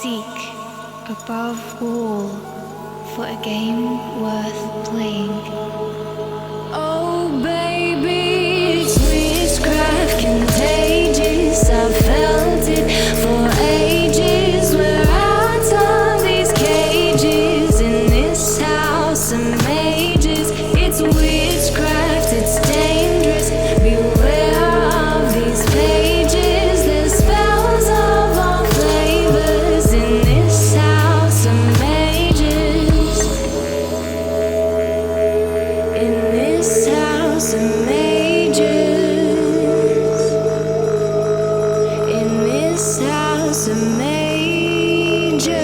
Seek above all for a game worth playing. Oh baby, it's witchcraft contagious. I've felt it for ages. We're out of these cages in this house of mages. It's witchcraft, it's dangerous. Beware of these pages. There's spells of all flavors in this house of mages. In this house of mages. In this house of mages.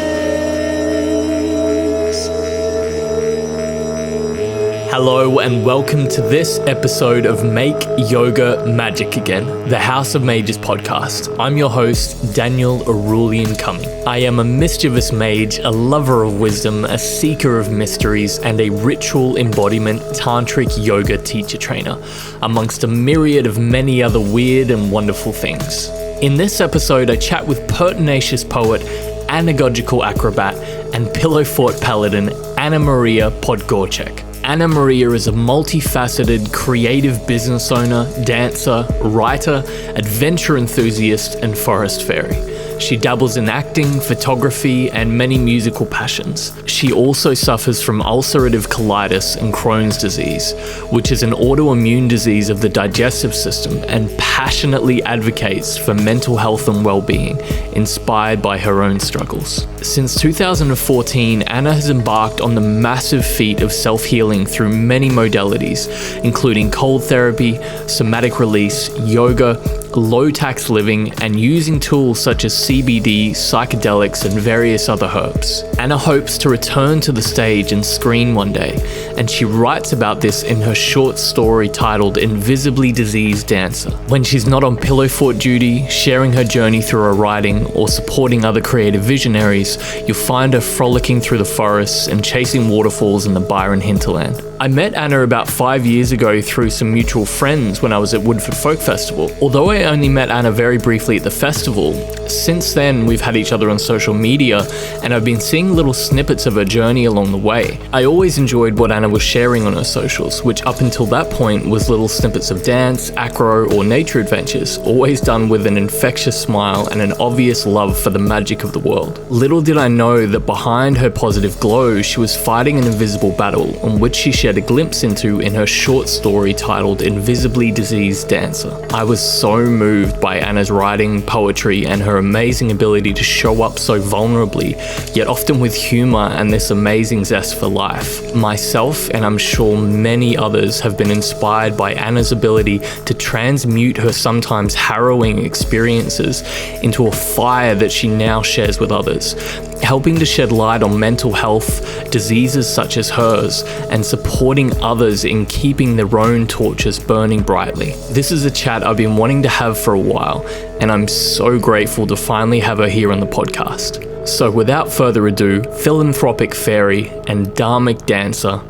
Hello and welcome to this episode of Make Yoga Magick Again, the House of Mages podcast. I'm your host, Daniel Erulian Cuming. I am a mischievous mage, a lover of wisdom, a seeker of mysteries, and a ritual embodiment tantric yoga teacher trainer, amongst a myriad of many other weird and wonderful things. In this episode, I chat with pertinacious poet, anagogical acrobat, and pillow fort paladin Anna Maria Podgorczyk. Anna Maria is a multifaceted, creative business owner, dancer, writer, adventure enthusiast, and forest fairy. She dabbles in acting, photography, and many musical passions. She also suffers from ulcerative colitis and Crohn's disease, which is an autoimmune disease of the digestive system, and passionately advocates for mental health and well-being, inspired by her own struggles. Since 2014, Anna has embarked on the massive feat of self-healing through many modalities, including cold therapy, somatic release, yoga, low-tax living, and using tools such as CBD, psychedelics, and various other herbs. Anna hopes to return to the stage and screen one day, and she writes about this in her short story titled Invisibly Diseased Dancer. When she's not on pillow fort duty, sharing her journey through her writing, or supporting other creative visionaries, you'll find her frolicking through the forests and chasing waterfalls in the Byron hinterland. I met Anna about 5 years ago through some mutual friends when I was at Woodford Folk Festival. Although I only met Anna very briefly at the festival, since then we've had each other on social media and I've been seeing little snippets of her journey along the way. I always enjoyed what Anna was sharing on her socials, which up until that point was little snippets of dance, acro, or nature adventures, always done with an infectious smile and an obvious love for the magic of the world. Little did I know that behind her positive glow, she was fighting an invisible battle on which she shared a glimpse into in her short story titled Invisibly Diseased Dancer. I was so moved by Anna's writing, poetry, and her amazing ability to show up so vulnerably, yet often with humor and this amazing zest for life. Myself, and I'm sure many others, have been inspired by Anna's ability to transmute her sometimes harrowing experiences into a fire that she now shares with others, helping to shed light on mental health, diseases such as hers, and supporting others in keeping their own torches burning brightly. This is a chat I've been wanting to have for a while, and I'm so grateful to finally have her here on the podcast. So without further ado, philanthropic fairy and dharmic dancer,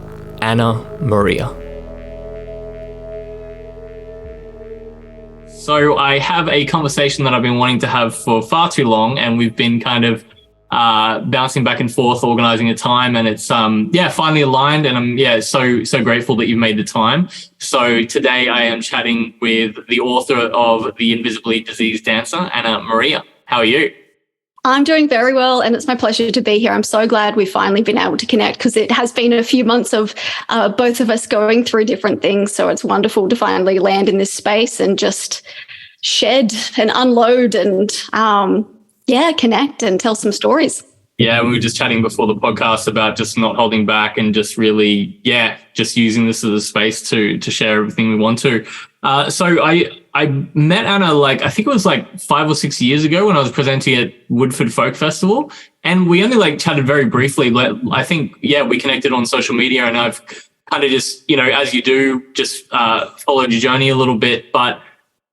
Anna Maria. So I have a conversation that I've been wanting to have for far too long, and we've been kind of bouncing back and forth, organizing a time, and it's finally aligned, and I'm so grateful that you've made the time. So today I am chatting with the author of The Invisibly Diseased Dancer, Anna Maria. How are you? I'm doing very well, and it's my pleasure to be here. I'm so glad we've finally been able to connect, because it has been a few months of both of us going through different things. So it's wonderful to finally land in this space and just shed and unload and connect and tell some stories. Yeah, we were just chatting before the podcast about just not holding back and just really, just using this as a space to share everything we want to. So I met Anna, I think it was 5 or 6 years ago when I was presenting at Woodford Folk Festival. And we only chatted very briefly. I think, we connected on social media, and I've kind of just, as you do, just followed your journey a little bit. But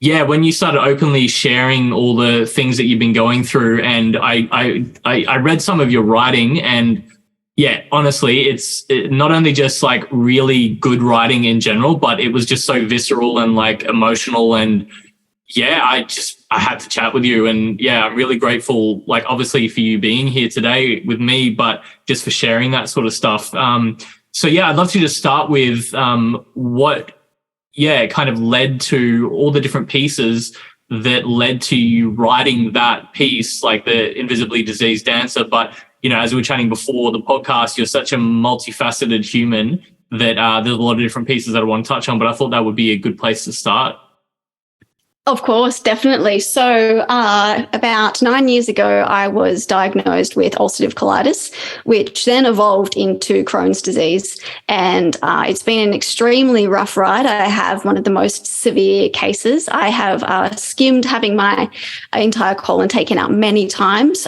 yeah, when you started openly sharing all the things that you've been going through, and I read some of your writing, and yeah, honestly, it's not only just really good writing in general, but it was just so visceral and emotional, and yeah, I had to chat with you. And yeah, I'm really grateful, like obviously for you being here today with me, but just for sharing that sort of stuff. So yeah, I'd love to just start with what kind of led to all the different pieces that led to you writing that piece, like the Invisibly Diseased Dancer. But, you know, as we were chatting before the podcast, you're such a multifaceted human that there's a lot of different pieces that I want to touch on, but I thought that would be a good place to start. Of course, definitely. So about 9 years ago, I was diagnosed with ulcerative colitis, which then evolved into Crohn's disease. And it's been an extremely rough ride. I have one of the most severe cases. I have skimmed having my entire colon taken out many times.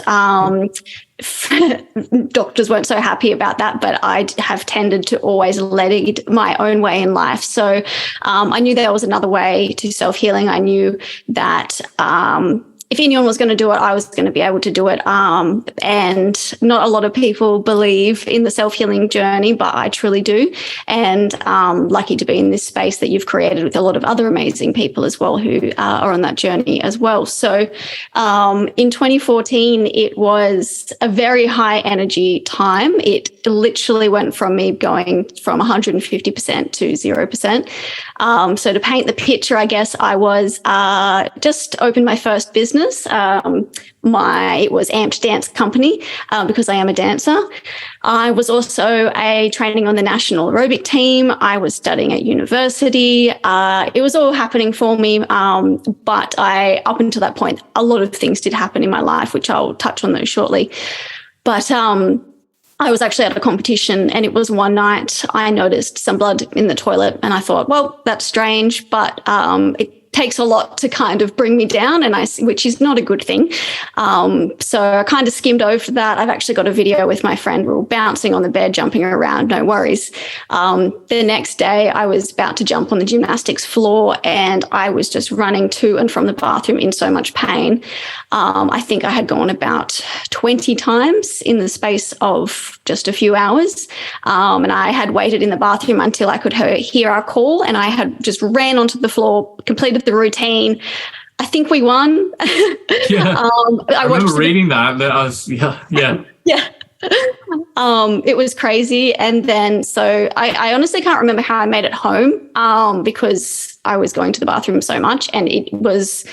Doctors weren't so happy about that, but I have tended to always lead my own way in life. So I knew there was another way to self-healing. I knew that if anyone was going to do it, I was going to be able to do it. And not a lot of people believe in the self-healing journey, but I truly do. And lucky to be in this space that you've created with a lot of other amazing people as well who are on that journey as well. So in 2014, it was a very high energy time. It literally went from me going from 150% to 0%. So to paint the picture, I guess I was just opened my first business. It was Amped Dance Company because I am a dancer. I was also training on the national aerobic team. I was studying at university. It was all happening for me. But up until that point, a lot of things did happen in my life, which I'll touch on those shortly. But I was actually at a competition, and it was one night I noticed some blood in the toilet, and I thought, well, that's strange, but it takes a lot to kind of bring me down, which is not a good thing. So I kind of skimmed over that. I've actually got a video with my friend. We were bouncing on the bed, jumping around, no worries. The next day I was about to jump on the gymnastics floor, and I was just running to and from the bathroom in so much pain. I think I had gone about 20 times in the space of just a few hours. And I had waited in the bathroom until I could hear our call, and I had just ran onto the floor, completed the routine. I think we won. Yeah. I remember reading that. Yeah. It was crazy. And then, so I honestly can't remember how I made it home because I was going to the bathroom so much, and it was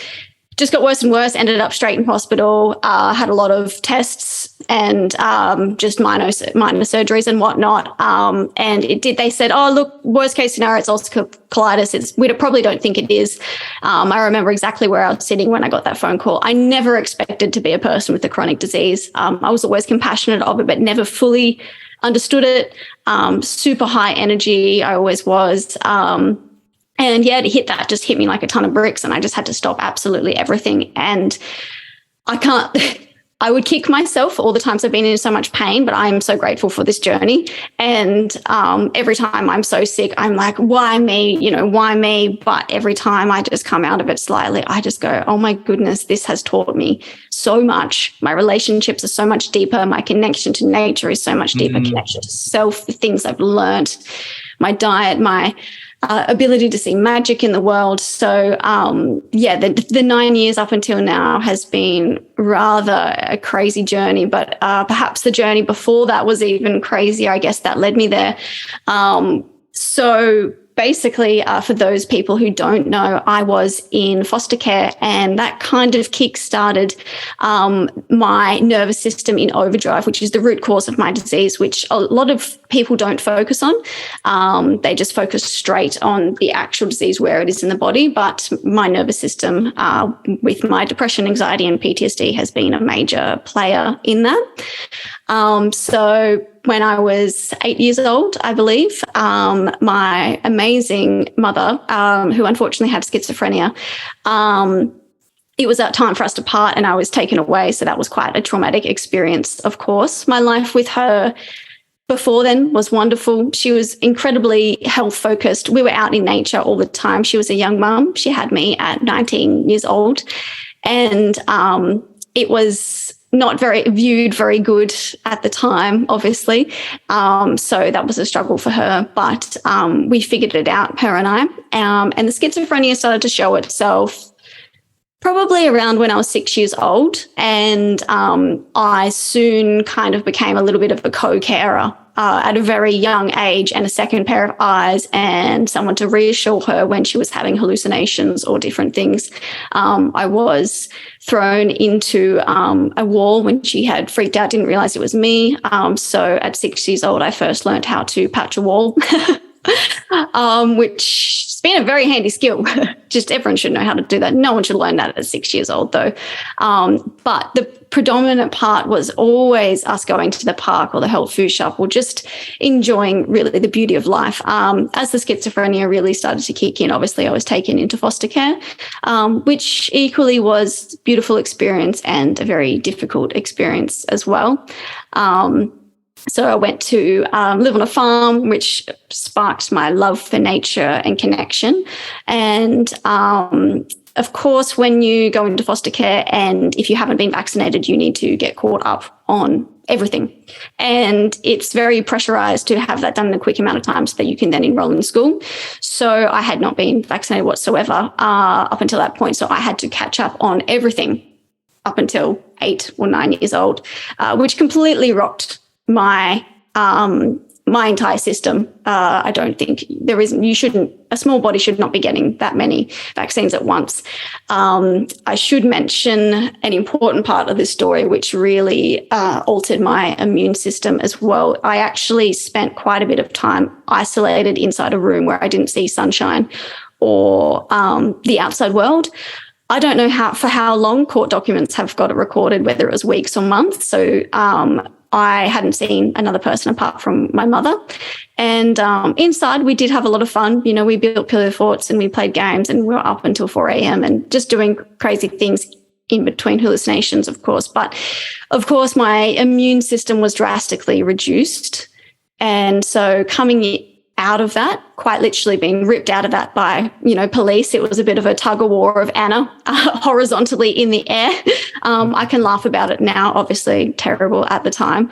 just got worse and worse. Ended up straight in hospital, had a lot of tests and just minor surgeries and whatnot. And they said, oh, look, worst case scenario, it's ulcerative colitis. We probably don't think it is. I remember exactly where I was sitting when I got that phone call. I never expected to be a person with a chronic disease. I was always compassionate of it, but never fully understood it. Super high energy, I always was. And yeah, to hit that just hit me like a ton of bricks, and I just had to stop absolutely everything. And I would kick myself all the times I've been in so much pain, but I'm so grateful for this journey. And every time I'm so sick, I'm like, why me? Why me? But every time I just come out of it slightly, I just go, oh my goodness, this has taught me so much. My relationships are so much deeper. My connection to nature is so much deeper. Connection to self, the things I've learned, my diet, my ability to see magic in the world. So, the 9 years up until now has been rather a crazy journey, but perhaps the journey before that was even crazier. I guess that led me there. So basically, for those people who don't know, I was in foster care, and that kind of kick-started my nervous system in overdrive, which is the root cause of my disease, which a lot of people don't focus on. They just focus straight on the actual disease where it is in the body. But my nervous system, with my depression, anxiety, and PTSD, has been a major player in that. So when I was 8 years old, I believe, my amazing mother, who unfortunately had schizophrenia, it was that time for us to part, and I was taken away. So that was quite a traumatic experience, of course. My life with her before then was wonderful. She was incredibly health focused. We were out in nature all the time. She was a young mum. She had me at 19 years old, and it was not viewed very good at the time, obviously. So that was a struggle for her, but we figured it out, her and I. And the schizophrenia started to show itself probably around when I was 6 years old. And I soon kind of became a little bit of a co-carer at a very young age, and a second pair of eyes and someone to reassure her when she was having hallucinations or different things. I was thrown into a wall when she had freaked out, didn't realize it was me. So at 6 years old, I first learned how to patch a wall. Which has been a very handy skill. Just everyone should know how to do that. No one should learn that at 6 years old, though. But the predominant part was always us going to the park or the health food shop, or just enjoying really the beauty of life. As the schizophrenia really started to kick in, obviously I was taken into foster care, which equally was a beautiful experience and a very difficult experience as well. So I went to live on a farm, which sparked my love for nature and connection. And of course, when you go into foster care and if you haven't been vaccinated, you need to get caught up on everything. And it's very pressurized to have that done in a quick amount of time so that you can then enroll in school. So I had not been vaccinated whatsoever up until that point. So I had to catch up on everything up until 8 or 9 years old, which completely rocked my entire system. I don't think a small body should not be getting that many vaccines at once. I should mention an important part of this story, which really altered my immune system as well. I actually spent quite a bit of time isolated inside a room where I didn't see sunshine or the outside world. I don't know for how long. Court documents have got it recorded, whether it was weeks or months. So I hadn't seen another person apart from my mother. And inside, we did have a lot of fun. You know, we built pillow forts and we played games, and we were up until 4 a.m. and just doing crazy things in between hallucinations, of course. But, of course, my immune system was drastically reduced. And so coming out of that, quite literally being ripped out of that by, police. It was a bit of a tug of war of Anna horizontally in the air. I can laugh about it now, obviously terrible at the time.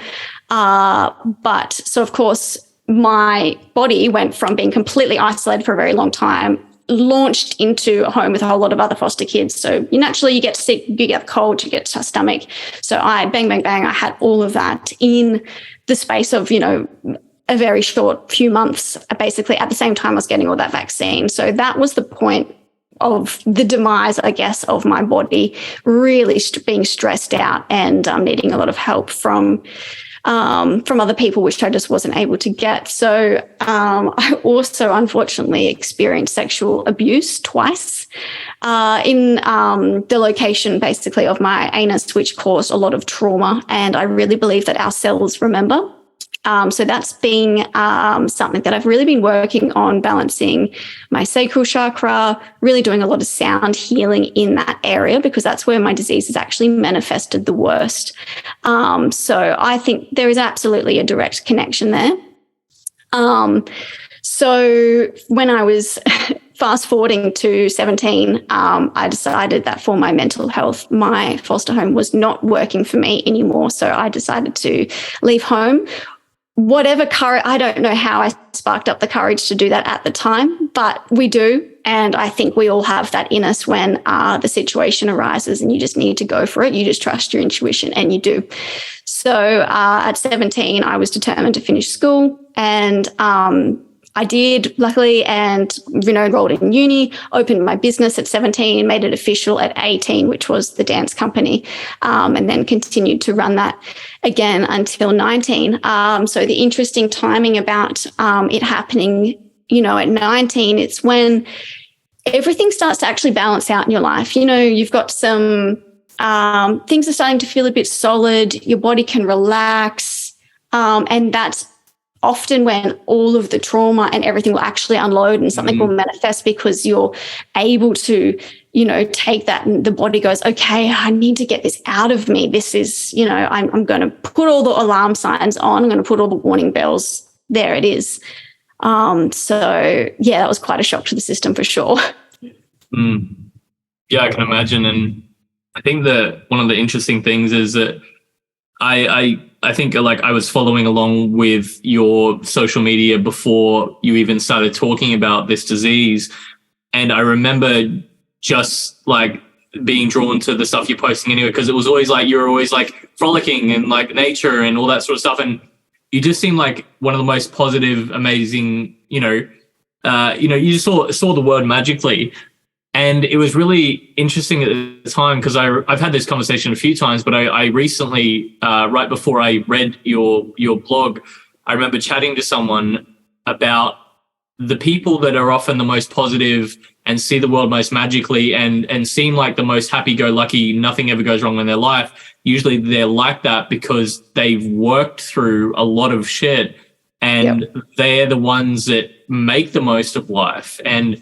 But so, of course, my body went from being completely isolated for a very long time, launched into a home with a whole lot of other foster kids. So you get sick, you get cold, you get a stomach. So I I had all of that in the space of, a very short few months, basically at the same time I was getting all that vaccine. So that was the point of the demise, I guess, of my body really being stressed out and needing a lot of help from other people, which I just wasn't able to get. So I also unfortunately experienced sexual abuse twice in the location basically of my anus, which caused a lot of trauma. And I really believe that our cells remember. So that's been something that I've really been working on, balancing my sacral chakra, really doing a lot of sound healing in that area, because that's where my disease has actually manifested the worst. So I think there is absolutely a direct connection there. So when I was fast forwarding to 17, I decided that for my mental health, my foster home was not working for me anymore. So I decided to leave home. Whatever courage, I don't know how I sparked up the courage to do that at the time, but we do. And I think we all have that in us when the situation arises and you just need to go for it. You just trust your intuition and you do. So at 17, I was determined to finish school, and I did, luckily, and, enrolled in uni, opened my business at 17, made it official at 18, which was the dance company, and then continued to run that again until 19. So the interesting timing about it happening, at 19, it's when everything starts to actually balance out in your life. You've got some things are starting to feel a bit solid, your body can relax, and that's often when all of the trauma and everything will actually unload and something will manifest, because you're able to, take that, and the body goes, okay, I need to get this out of me. This is, I'm going to put all the alarm signs on. I'm going to put all the warning bells. There it is. So yeah, that was quite a shock to the system for sure. Yeah, I can imagine. And I think that one of the interesting things is that I think I was following along with your social media before you even started talking about this disease. And I remember just being drawn to the stuff you're posting anyway, because it was always like you're always like frolicking and like nature and all that sort of stuff, and you just seem like one of the most positive, amazing, you just saw the word magically. And it was really interesting at the time, because I've had this conversation a few times, but I recently, right before I read your blog, I remember chatting to someone about the people that are often the most positive and see the world most magically and seem like the most happy-go-lucky, nothing ever goes wrong in their life. Usually they're like that because they've worked through a lot of shit, and they're the ones that make the most of life. And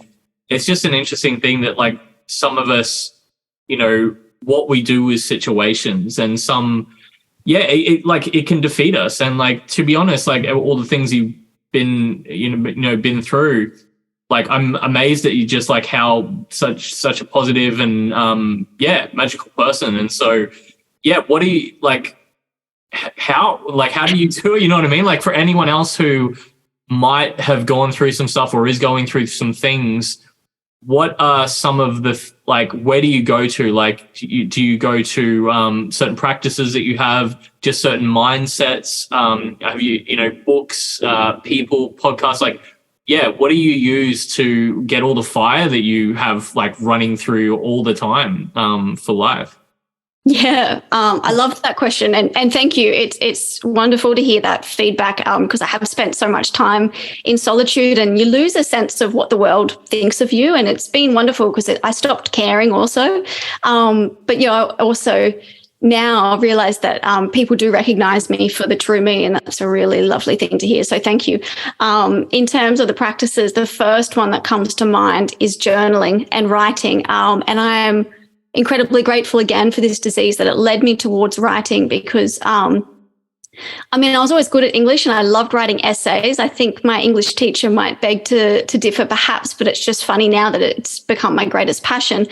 it's just an interesting thing that, like, some of us, what we do with situations, and some, it can defeat us. And, like, to be honest, like, all the things you've been, been through, like, I'm amazed at you, just like how such a positive and, magical person. And so, what do you, like, how do you do it? You know what I mean? Like, for anyone else who might have gone through some stuff or is going through some things, what are some of the, like, where do you go to? Like, do you go to certain practices that you have, just certain mindsets? Have you, books, people, podcasts? Like, what do you use to get all the fire that you have, like, running through all the time for life? Yeah, I loved that question, and thank you. It's wonderful to hear that feedback, because I have spent so much time in solitude, and you lose a sense of what the world thinks of you. And it's been wonderful because I stopped caring also. But also now I realize that people do recognize me for the true me, and that's a really lovely thing to hear. So thank you. In terms of the practices, the first one that comes to mind is journaling and writing, and I am incredibly grateful again for this disease that it led me towards writing, because I was always good at English and I loved writing essays. I think my English teacher might beg to differ perhaps, but it's just funny now that it's become my greatest passion.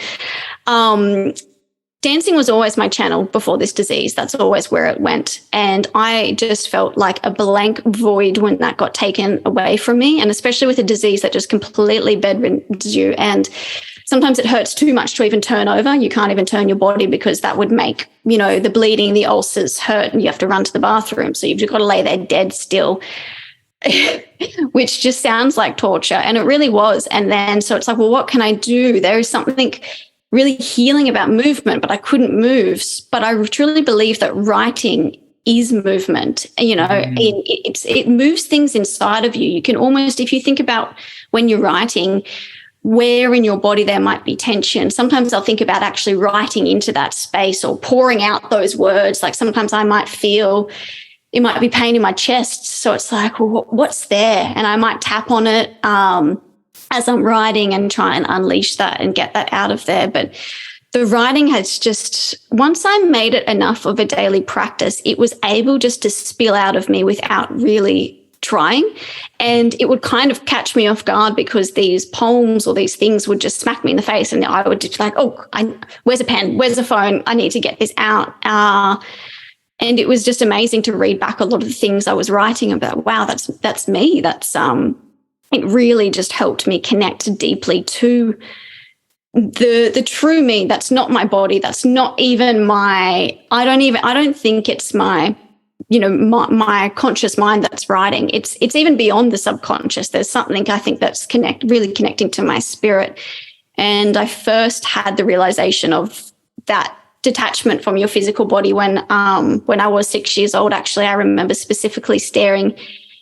Dancing was always my channel before this disease. That's always where it went. And I just felt like a blank void when that got taken away from me, and especially with a disease that just completely bedridens you. And sometimes it hurts too much to even turn over. You can't even turn your body because that would make, the bleeding, the ulcers hurt, and you have to run to the bathroom. So you've just got to lay there dead still, which just sounds like torture. And it really was. And then, so it's like, well, what can I do? There is something really healing about movement, but I couldn't move. But I truly believe that writing is movement. It moves things inside of you. You can almost, if you think about when you're writing, where in your body there might be tension. Sometimes I'll think about actually writing into that space or pouring out those words. Like sometimes I might feel it might be pain in my chest. So it's like, well, what's there? And I might tap on it as I'm writing and try and unleash that and get that out of there. But the writing has just, once I made it enough of a daily practice, it was able just to spill out of me without really trying, and it would kind of catch me off guard because these poems or these things would just smack me in the face, and I would just like, where's a pen, where's a phone, I need to get this out. And it was just amazing to read back a lot of the things I was writing about. Wow, that's me. It really just helped me connect deeply to the true me. That's not my body. That's not even I don't think it's my my conscious mind that's writing. It's even beyond the subconscious. There's something I think that's really connecting to my spirit. And I first had the realization of that detachment from your physical body when I was 6 years old. Actually, I remember specifically staring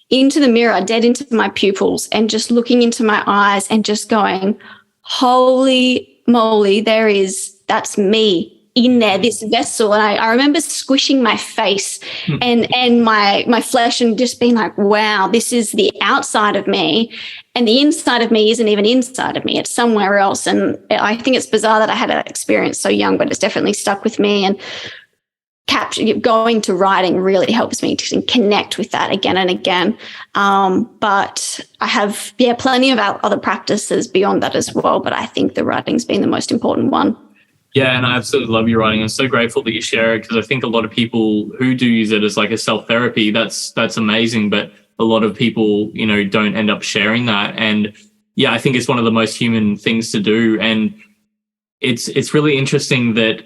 into the mirror, dead into my pupils, and just looking into my eyes and just going, holy moly, that's me in there, this vessel. And I remember squishing my face and my flesh and just being like, wow, this is the outside of me, and the inside of me isn't even inside of me, it's somewhere else. And I think it's bizarre that I had that experience so young, but it's definitely stuck with me. And going to writing really helps me to connect with that again and again. But I have plenty of other practices beyond that as well, but I think the writing's been the most important one. Yeah, and I absolutely love your writing. I'm so grateful that you share it, because I think a lot of people who do use it as like a self-therapy, that's amazing. But a lot of people, don't end up sharing that. And yeah, I think it's one of the most human things to do. And it's really interesting that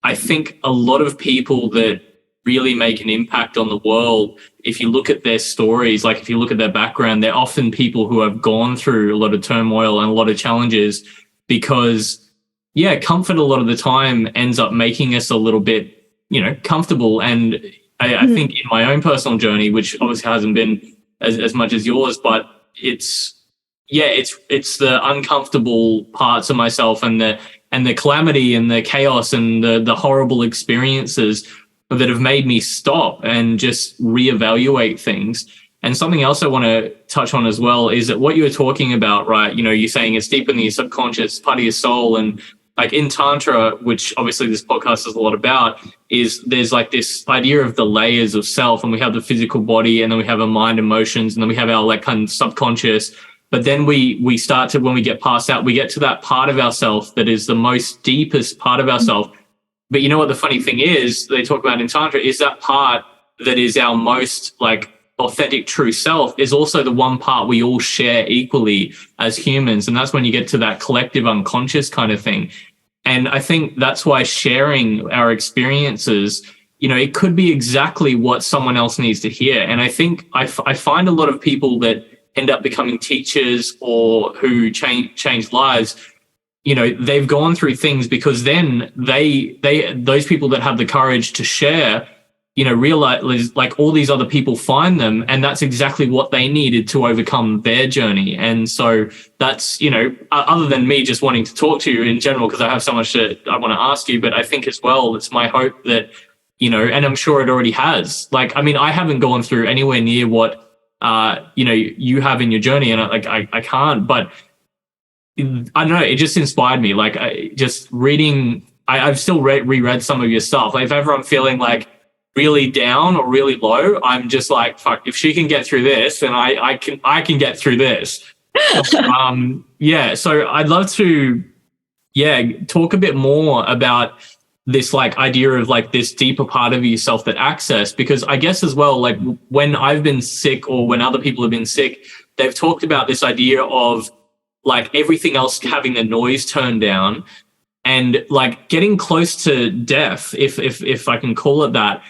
I think a lot of people that really make an impact on the world, if you look at their stories, like if you look at their background, they're often people who have gone through a lot of turmoil and a lot of challenges, because comfort a lot of the time ends up making us a little bit, comfortable. And I think in my own personal journey, which obviously hasn't been as much as yours, but it's the uncomfortable parts of myself and the calamity and the chaos and the horrible experiences that have made me stop and just reevaluate things. And something else I want to touch on as well is that what you were talking about, right? You're saying it's deep in the subconscious part of your soul. And like in Tantra, which obviously this podcast is a lot about, is there's like this idea of the layers of self, and we have the physical body, and then we have our mind, emotions, and then we have our like kind of subconscious. But then we start to, when we get past that, we get to that part of ourself that is the most deepest part of ourself. But you know what the funny thing is, they talk about in Tantra, is that part that is our most like authentic true self is also the one part we all share equally as humans. And that's when you get to that collective unconscious kind of thing. And I think that's why sharing our experiences, it could be exactly what someone else needs to hear. And I think I find a lot of people that end up becoming teachers or who change lives, they've gone through things because then those people that have the courage to share, realize like all these other people find them, and that's exactly what they needed to overcome their journey. And so that's, other than me just wanting to talk to you in general, because I have so much that I want to ask you, but I think as well, it's my hope that, and I'm sure it already has. Like, I mean, I haven't gone through anywhere near what, you have in your journey, and I can't, but I don't know, it just inspired me. Like just reading, I've still reread some of your stuff. Like if ever I'm feeling like really down or really low, I'm just like, fuck, if she can get through this, then I can get through this. So I'd love to, talk a bit more about this like idea of like this deeper part of yourself that access, because I guess as well, like when I've been sick or when other people have been sick, they've talked about this idea of like everything else having the noise turned down, and like getting close to death, if I can call it that,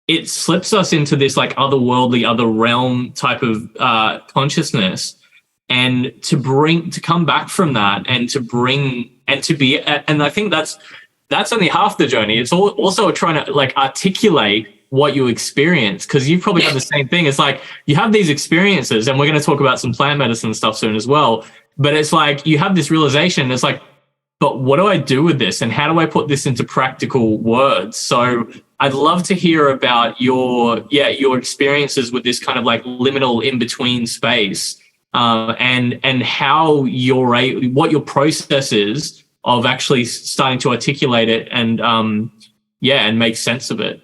it slips us into this like otherworldly, other realm type of consciousness. And to come back from that and to bring and to be, and I think that's only half the journey. It's also trying to like articulate what you experience, because you probably have the same thing. It's like you have these experiences, and we're going to talk about some plant medicine stuff soon as well. But it's like you have this realization. It's like, but what do I do with this, and how do I put this into practical words? So I'd love to hear about your experiences with this kind of like liminal in between space, and how what your process is of actually starting to articulate it and make sense of it.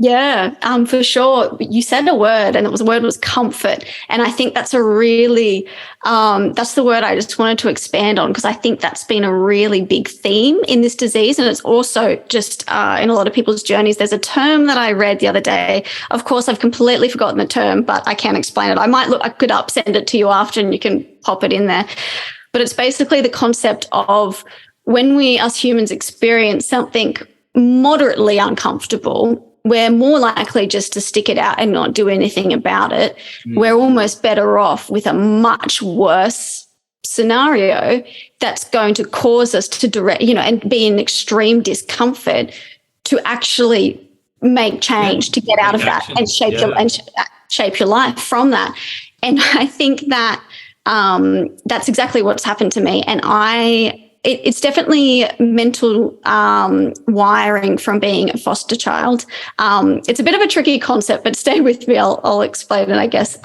Yeah, for sure. You said a word, and the word was comfort. And I think that's a really, that's the word I just wanted to expand on, because I think that's been a really big theme in this disease. And it's also just in a lot of people's journeys. There's a term that I read the other day. Of course, I've completely forgotten the term, but I can explain it. I could send it to you after, and you can pop it in there. But it's basically the concept of when we, as humans, experience something moderately uncomfortable, we're more likely just to stick it out and not do anything about it. We're almost better off with a much worse scenario that's going to cause us to and be in extreme discomfort to actually make change, to get out of that and shape your life from that. And I think that that's exactly what's happened to me. And it's definitely mental wiring from being a foster child. It's a bit of a tricky concept, but stay with me. I'll explain it, I guess.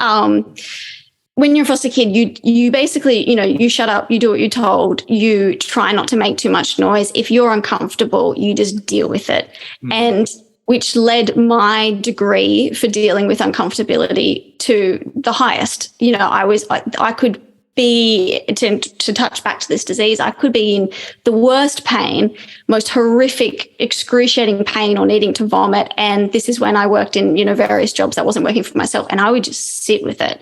When you're a foster kid, you basically, you shut up, you do what you're told, you try not to make too much noise. If you're uncomfortable, you just deal with it. And which led my degree for dealing with uncomfortability to the highest. I could be, to touch back to this disease, I could be in the worst pain, most horrific, excruciating pain, or needing to vomit. And this is when I worked in, various jobs that wasn't working for myself. And I would just sit with it.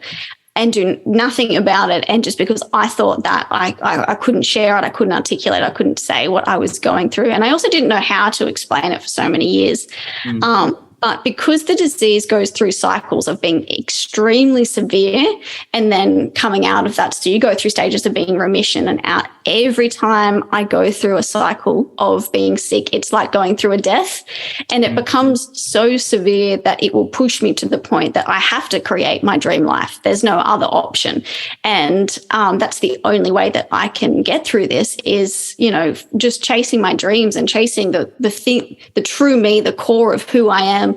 and do nothing about it. And just because I thought that I couldn't share it, I couldn't articulate, I couldn't say what I was going through. And I also didn't know how to explain it for so many years. But because the disease goes through cycles of being extremely severe and then coming out of that, so you go through stages of being remission and out. Every time I go through a cycle of being sick, it's like going through a death, and it becomes so severe that it will push me to the point that I have to create my dream life. There's no other option. And that's the only way that I can get through this is, just chasing my dreams and chasing the true me, the core of who I am.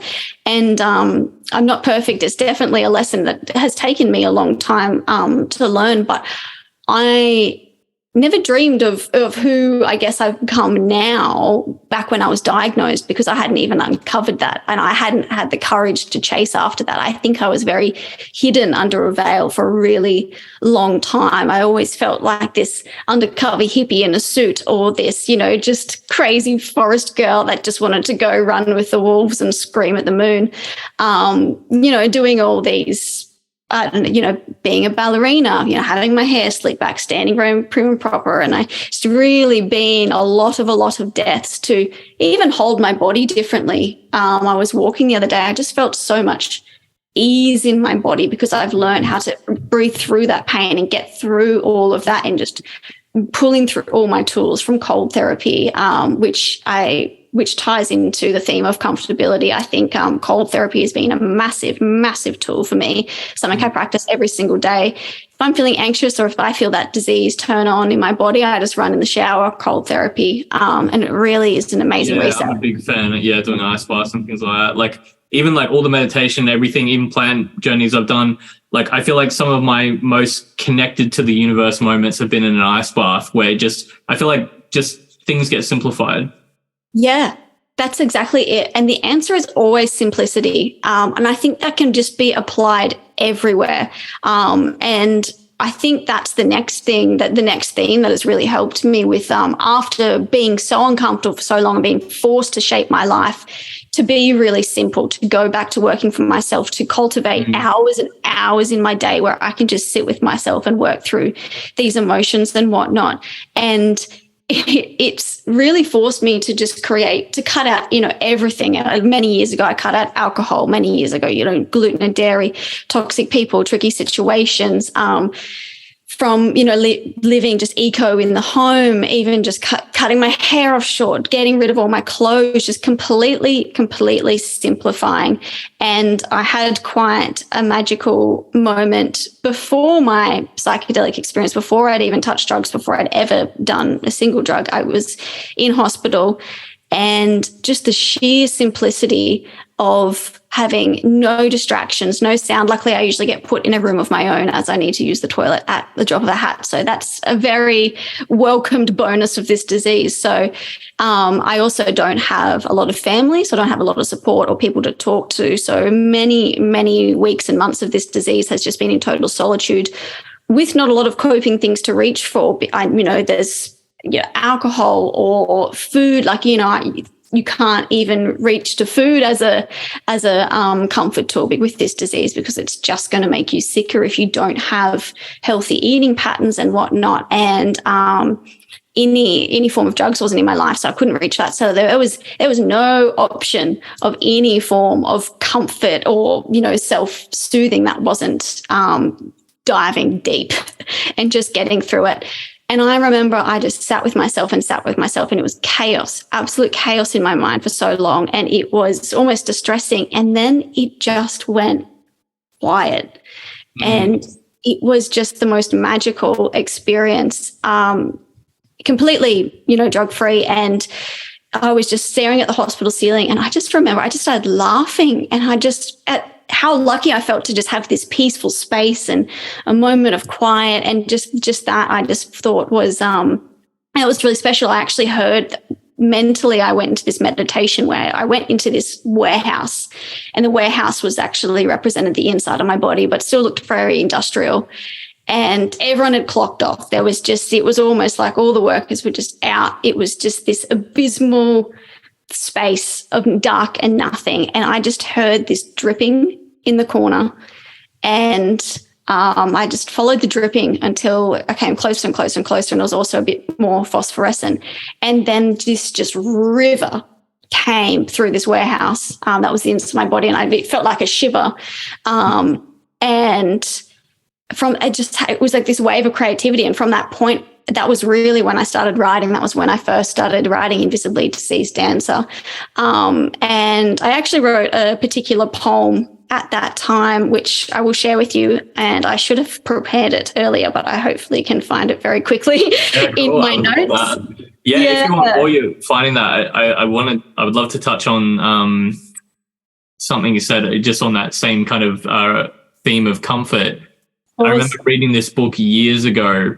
And I'm not perfect. It's definitely a lesson that has taken me a long time to learn, but I never dreamed of who I guess I've become now back when I was diagnosed, because I hadn't even uncovered that, and I hadn't had the courage to chase after that. I think I was very hidden under a veil for a really long time. I always felt like this undercover hippie in a suit, or this, just crazy forest girl that just wanted to go run with the wolves and scream at the moon, doing all these being a ballerina, having my hair slicked back, standing very prim and proper. And it's really been a lot of deaths to even hold my body differently. I was walking the other day. I just felt so much ease in my body because I've learned how to breathe through that pain and get through all of that, and just pulling through all my tools from cold therapy, which ties into the theme of comfortability. I think cold therapy has been a massive, massive tool for me, something I practice every single day. If I'm feeling anxious or if I feel that disease turn on in my body, I just run in the shower, cold therapy, and it really is an amazing reset. I'm a big fan of doing ice baths and things like that. Like even like all the meditation, everything, even plant journeys I've done, like I feel like some of my most connected to the universe moments have been in an ice bath, where I feel like just things get simplified. Yeah, that's exactly it. And the answer is always simplicity. And I think that can just be applied everywhere. And I think that's the next theme that has really helped me with, after being so uncomfortable for so long and being forced to shape my life, to be really simple, to go back to working for myself, to cultivate hours and hours in my day where I can just sit with myself and work through these emotions and whatnot. And it's really forced me to just to cut out, everything. Many years ago, I cut out alcohol. Many years ago, gluten and dairy, toxic people, tricky situations, from, living just eco in the home, even just cutting my hair off short, getting rid of all my clothes, just completely simplifying. And I had quite a magical moment before my psychedelic experience, before I'd even touched drugs, before I'd ever done a single drug. I was in hospital, and just the sheer simplicity of having no distractions, no sound. Luckily, I usually get put in a room of my own as I need to use the toilet at the drop of a hat. So that's a very welcomed bonus of this disease. So I also don't have a lot of family, so I don't have a lot of support or people to talk to. So many weeks and months of this disease has just been in total solitude, with not a lot of coping things to reach for. There's alcohol or food, you can't even reach to food as a comfort tool with this disease, because it's just going to make you sicker if you don't have healthy eating patterns and whatnot. And any form of drugs wasn't in my life, so I couldn't reach that. So there was no option of any form of comfort or self-soothing that wasn't diving deep and just getting through it. And I remember I just sat with myself, and it was chaos, absolute chaos in my mind for so long. And it was almost distressing. And then it just went quiet. And it was just the most magical experience, completely, drug-free. And I was just staring at the hospital ceiling. And I just remember I just started laughing, and at how lucky I felt to just have this peaceful space and a moment of quiet. And just that I just thought was, it was really special. I actually heard mentally, I went into this meditation where I went into this warehouse, and the warehouse was actually represented the inside of my body, but still looked very industrial. And everyone had clocked off. It was almost like all the workers were just out. It was just this abysmal space of dark and nothing. And I just heard this dripping in the corner, and I just followed the dripping until I came closer and closer and closer, and it was also a bit more phosphorescent. And then this just river came through this warehouse that was the inside of my body, and it felt like a shiver. And it was like this wave of creativity. And from that point, that was really when I started writing. That was when I first started writing Invisibly, Deceased Dancer. And I actually wrote a particular poem at that time, which I will share with you. And I should have prepared it earlier, but I hopefully can find it very quickly in my notes. Yeah, if you want, while you're finding that, I would love to touch on something you said just on that same kind of theme of comfort. I remember reading this book years ago,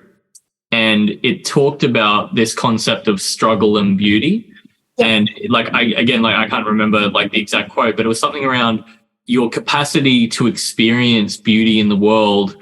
and it talked about this concept of struggle and beauty. Yeah. And I can't remember like the exact quote, but it was something around your capacity to experience beauty in the world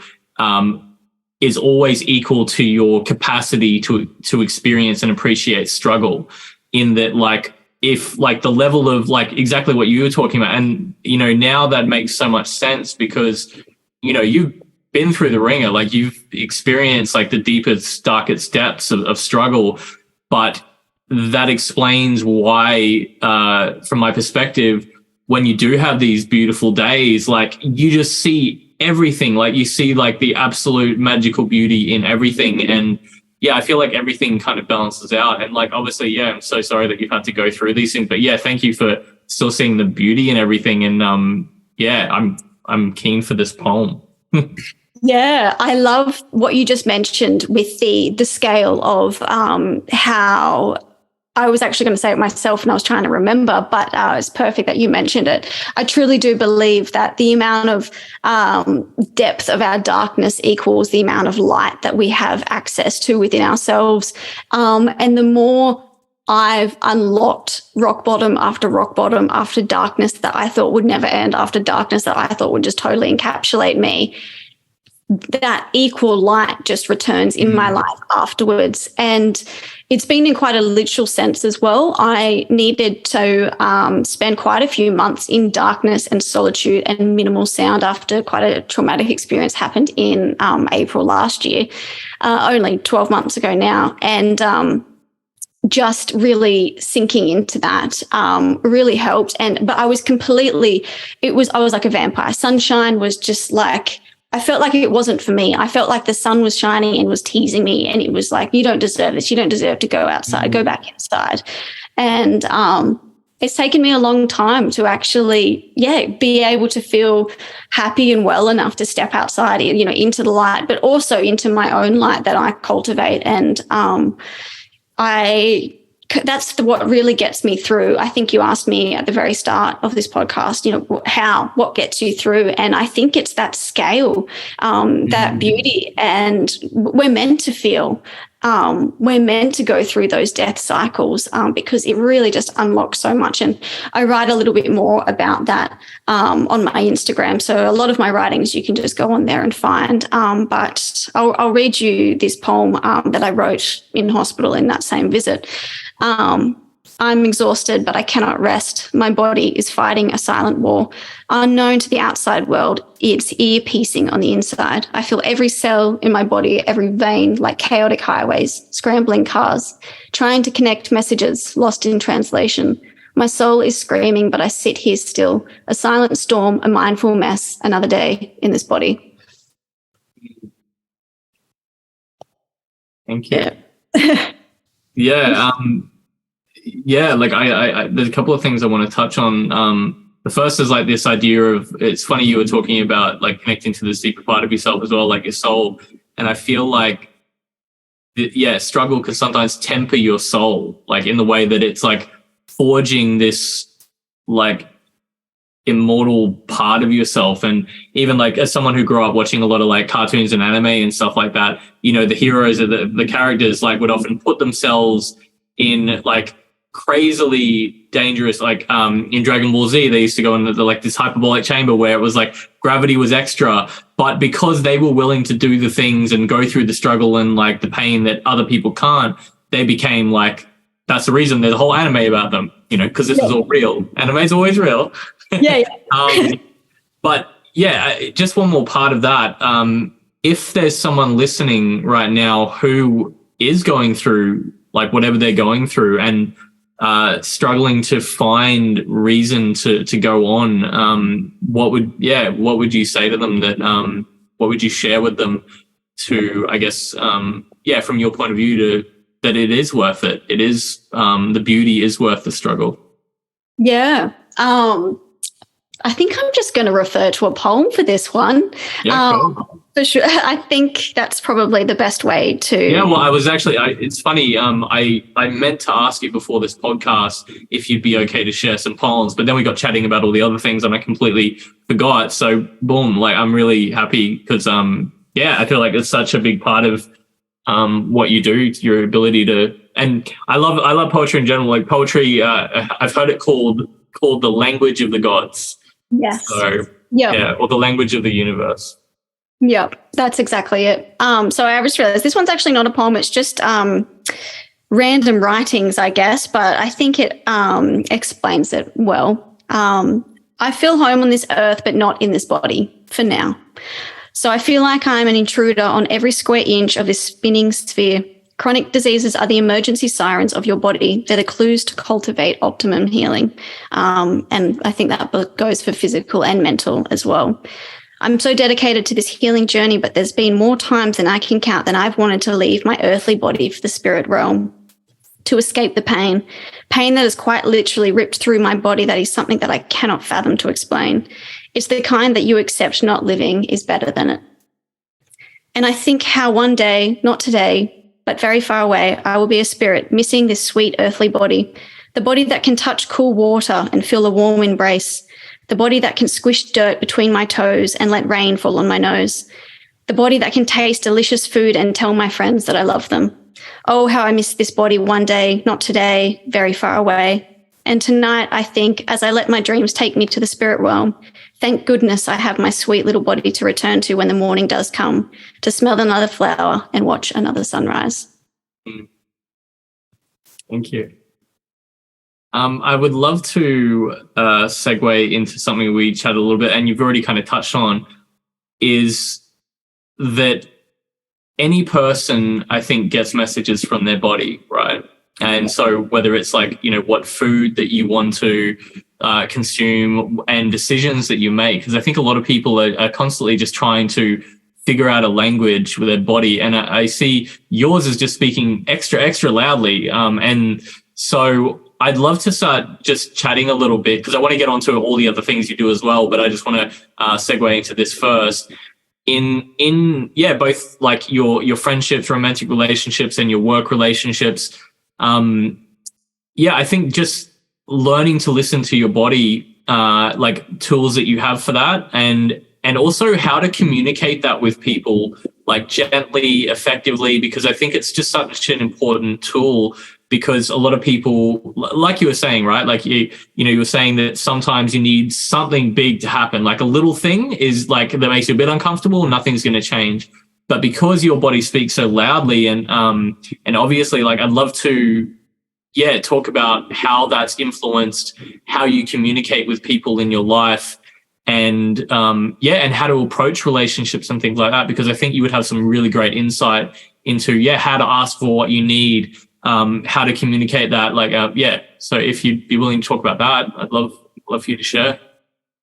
is always equal to your capacity to experience and appreciate struggle. In that, like, if like the level of like exactly what you were talking about, and now that makes so much sense because you've been through the ringer, like you've experienced like the deepest, darkest depths of struggle, but that explains why, from my perspective, when you do have these beautiful days, like you just see everything, like you see like the absolute magical beauty in everything. And yeah, I feel like everything kind of balances out. And like, obviously, yeah, I'm so sorry that you've had to go through these things, but yeah, thank you for still seeing the beauty in everything. And yeah, I'm keen for this poem. Yeah, I love what you just mentioned with the scale of how I was actually going to say it myself and I was trying to remember, but it's perfect that you mentioned it. I truly do believe that the amount of depth of our darkness equals the amount of light that we have access to within ourselves. And the more I've unlocked rock bottom after darkness that I thought would never end, after darkness that I thought would just totally encapsulate me, that equal light just returns in my life afterwards. And it's been in quite a literal sense as well. I needed to spend quite a few months in darkness and solitude and minimal sound after quite a traumatic experience happened in April last year, only 12 months ago now. And just really sinking into that really helped. But I was I was like a vampire. Sunshine was just like, I felt like it wasn't for me. I felt like the sun was shining and was teasing me. And it was like, you don't deserve this. You don't deserve to go outside, go back inside. And it's taken me a long time to actually, be able to feel happy and well enough to step outside, into the light, but also into my own light that I cultivate. And that's what really gets me through. I think you asked me at the very start of this podcast, what gets you through? And I think it's that scale, that beauty. And we're meant to feel, we're meant to go through those death cycles because it really just unlocks so much. And I write a little bit more about that on my Instagram. So a lot of my writings you can just go on there and find. But I'll read you this poem that I wrote in hospital in that same visit. I'm exhausted, but I cannot rest. My body is fighting a silent war. Unknown to the outside world, it's ear-piercing on the inside. I feel every cell in my body, every vein, like chaotic highways, scrambling cars, trying to connect messages lost in translation. My soul is screaming, but I sit here still, a silent storm, a mindful mess, another day in this body. Thank you. Yeah. Like I there's a couple of things I want to touch on. The first is like this idea of, it's funny you were talking about like connecting to the secret part of yourself as well, like your soul. And I feel like, struggle can sometimes temper your soul, like in the way that it's like forging this like immortal part of yourself. And even like as someone who grew up watching a lot of like cartoons and anime and stuff like that, the heroes or the characters like would often put themselves in like crazily dangerous, like in Dragon Ball Z, they used to go into like this hyperbolic chamber where it was like gravity was extra, but because they were willing to do the things and go through the struggle and like the pain that other people can't, they became like, that's the reason there's a whole anime about them, because this is all real. Anime's always real. Yeah. But just one more part of that. If there's someone listening right now who is going through like whatever they're going through and struggling to find reason to go on, what would you say to them? What would you share with them to, I guess, from your point of view, that it is worth it? It is, the beauty is worth the struggle. Yeah. I think I'm just going to refer to a poem for this one. Yeah, cool. For sure. I think that's probably the best way to. Yeah, well, I was actually, it's funny, I meant to ask you before this podcast if you'd be okay to share some poems, but then we got chatting about all the other things and I completely forgot. So boom, like I'm really happy because, I feel like it's such a big part of what you do, your ability to, and I love poetry in general. Like poetry, I've heard it called the language of the gods. Yes. So or the language of the universe. Yep, that's exactly it. So I just realized this one's actually not a poem. It's just random writings, I guess, but I think it explains it well. I feel home on this earth, but not in this body for now. So I feel like I'm an intruder on every square inch of this spinning sphere. Chronic diseases are the emergency sirens of your body. They're the clues to cultivate optimum healing. And I think that goes for physical and mental as well. I'm so dedicated to this healing journey, but there's been more times than I can count that I've wanted to leave my earthly body for the spirit realm to escape the pain that has quite literally ripped through my body. That is something that I cannot fathom to explain. It's the kind that you accept not living is better than it. And I think how one day, not today, but very far away, I will be a spirit missing this sweet earthly body, the body that can touch cool water and feel a warm embrace, the body that can squish dirt between my toes and let rain fall on my nose, the body that can taste delicious food and tell my friends that I love them. Oh, how I miss this body one day, not today, very far away. And tonight, I think, as I let my dreams take me to the spirit realm, thank goodness I have my sweet little body to return to when the morning does come, to smell another flower and watch another sunrise. Thank you. I would love to segue into something we chatted a little bit, and you've already kind of touched on, is that any person, I think, gets messages from their body, right? And so whether it's like, what food that you want to consume and decisions that you make, because I think a lot of people are constantly just trying to figure out a language with their body. And I see yours is just speaking extra loudly. And so I'd love to start just chatting a little bit because I want to get onto all the other things you do as well. But I just want to segue into this first. In both like your friendships, romantic relationships, and your work relationships. I think just learning to listen to your body, like tools that you have for that, and also how to communicate that with people, like gently, effectively, because I think it's just such an important tool. Because a lot of people, like you were saying, right? Like you were saying that sometimes you need something big to happen. Like a little thing is like that makes you a bit uncomfortable. Nothing's going to change. But because your body speaks so loudly, and obviously, like I'd love to, talk about how that's influenced how you communicate with people in your life, and and how to approach relationships and things like that. Because I think you would have some really great insight into how to ask for what you need. How to communicate that, so if you'd be willing to talk about that, I'd love for you to share.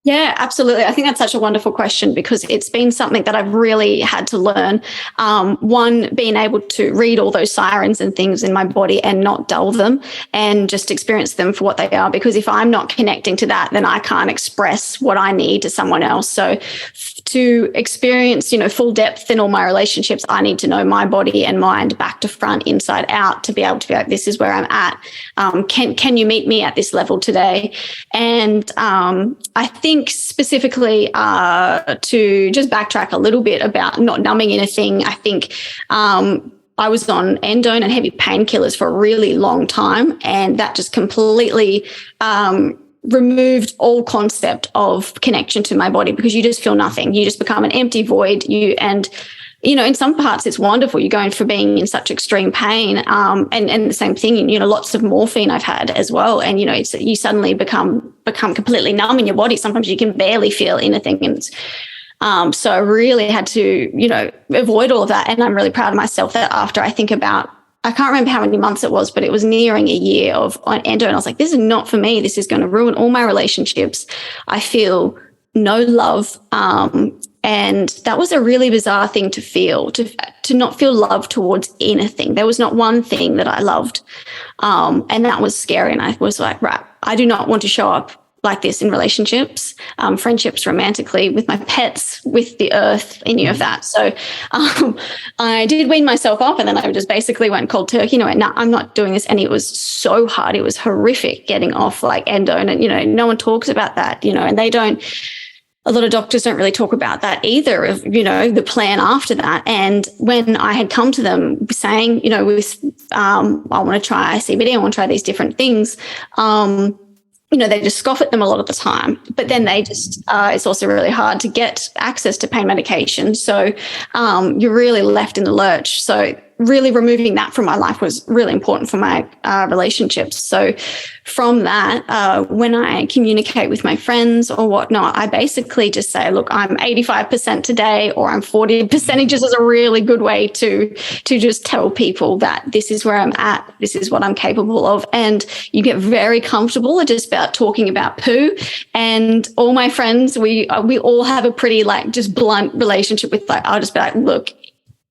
Yeah, absolutely. I think that's such a wonderful question because it's been something that I've really had to learn. One, being able to read all those sirens and things in my body and not dull them and just experience them for what they are. Because if I'm not connecting to that, then I can't express what I need to someone else. So to experience, full depth in all my relationships, I need to know my body and mind back to front, inside out, to be able to be like, this is where I'm at. Can you meet me at this level today? And I think specifically to just backtrack a little bit about not numbing anything, I think I was on endone and heavy painkillers for a really long time, and that just completely removed all concept of connection to my body because you just feel nothing. You just become an empty void. in some parts it's wonderful. You're going for being in such extreme pain. And the same thing, lots of morphine I've had as well. And, you suddenly become completely numb in your body. Sometimes you can barely feel anything. And so I really had to, avoid all of that. And I'm really proud of myself that after I think about, I can't remember how many months it was, but it was nearing a year of endo. And I was like, this is not for me. This is going to ruin all my relationships. I feel no love. And that was a really bizarre thing to feel, to not feel love towards anything. There was not one thing that I loved. And that was scary. And I was like, right, I do not want to show up like this in relationships, friendships, romantically, with my pets, with the earth, any of that. So I did wean myself off, and then I just basically went cold turkey. No, I'm not doing this. And it was so hard. It was horrific getting off like endo. And, no one talks about that, and they don't. A lot of doctors don't really talk about that either, of, the plan after that. And when I had come to them saying, I want to try CBD, I want to try these different things, they just scoff at them a lot of the time. But then they just, it's also really hard to get access to pain medication. So you're really left in the lurch. So really removing that from my life was really important for my relationships. So from that, when I communicate with my friends or whatnot, I basically just say, look, I'm 85% today, or I'm 40%. Just as a really good way to just tell people that this is where I'm at, this is what I'm capable of. And you get very comfortable just about talking about poo. And all my friends, we all have a pretty just blunt relationship with I'll just be like, look,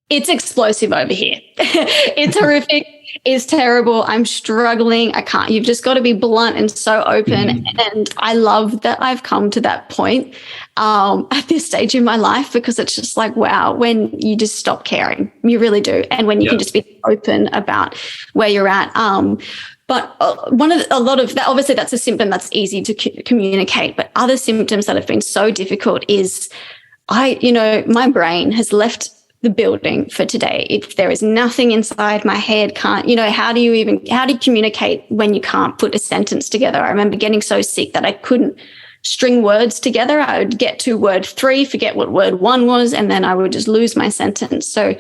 it's explosive over here. It's horrific. It's terrible. I'm struggling. I can't. You've just got to be blunt and so open. And I love that I've come to that point at this stage in my life, because it's just like, wow, when you just stop caring, you really do. And when you can just be open about where you're at. But a lot of that, obviously that's a symptom that's easy to communicate. But other symptoms that have been so difficult is my brain has left the building for today. If there is nothing inside my head, how do you communicate when you can't put a sentence together? I remember getting so sick that I couldn't string words together. I would get to word 3, forget what word 1 was, and then I would just lose my sentence. So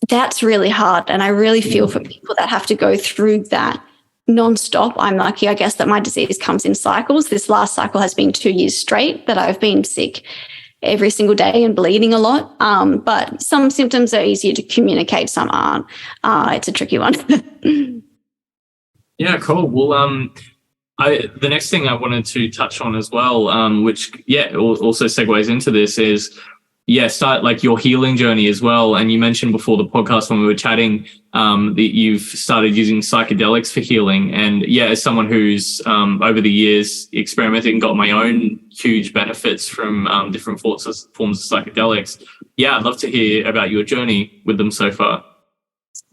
that's really hard. And I really feel for people that have to go through that nonstop. I'm lucky, I guess, that my disease comes in cycles. This last cycle has been 2 years straight that I've been sick every single day and bleeding a lot. But some symptoms are easier to communicate, some aren't. It's a tricky one. Yeah, cool. Well, the next thing I wanted to touch on as well, which, also segues into this is, start your healing journey as well. And you mentioned before the podcast when we were chatting that you've started using psychedelics for healing. And as someone who's over the years experimented and got my own huge benefits from different forms of psychedelics, I'd love to hear about your journey with them so far.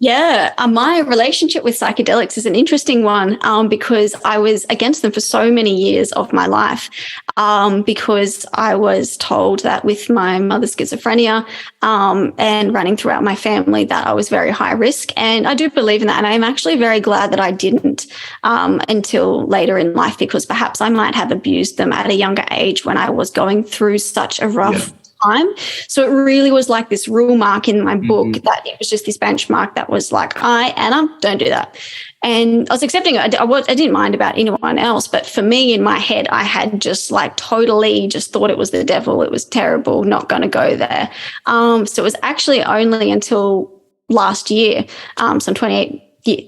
Yeah, my relationship with psychedelics is an interesting one because I was against them for so many years of my life because I was told that with my mother's schizophrenia and running throughout my family that I was very high risk. And I do believe in that. And I'm actually very glad that I didn't until later in life, because perhaps I might have abused them at a younger age when I was going through such a rough time. So it really was like this rule mark in my book that it was just this benchmark that was like, Anna, don't do that. And I was accepting it. I didn't mind about anyone else. But for me, in my head, I had just totally just thought it was the devil. It was terrible, not going to go there. So it was actually only until last year, so I'm 28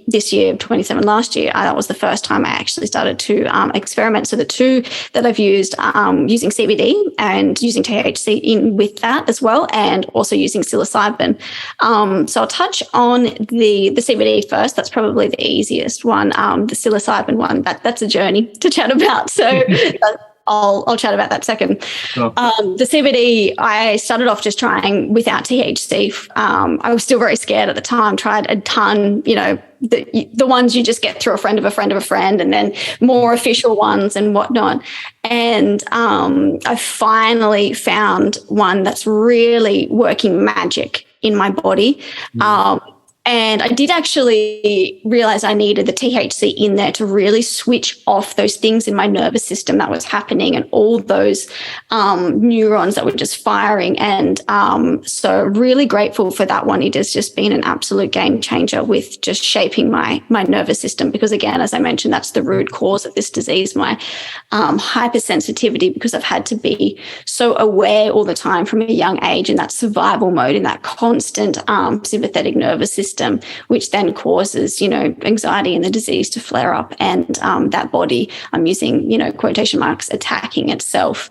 this year, 27 last year, that was the first time I actually started to experiment. So the two that I've used, using CBD and using THC in with that as well, and also using psilocybin. So I'll touch on the CBD first. That's probably the easiest one. The psilocybin one, that's a journey to chat about. So I'll chat about that second. Sure. The CBD, I started off just trying without THC. I was still very scared at the time, tried a ton, the ones you just get through a friend of a friend of a friend, and then more official ones and whatnot. And I finally found one that's really working magic in my body. And I did actually realize I needed the THC in there to really switch off those things in my nervous system that was happening and all those neurons that were just firing. And so really grateful for that one. It has just been an absolute game changer with just shaping my nervous system, because again, as I mentioned, that's the root cause of this disease, my hypersensitivity, because I've had to be so aware all the time from a young age in that survival mode, in that constant sympathetic nervous system, which then causes, anxiety and the disease to flare up, and that body, I'm using, quotation marks, attacking itself,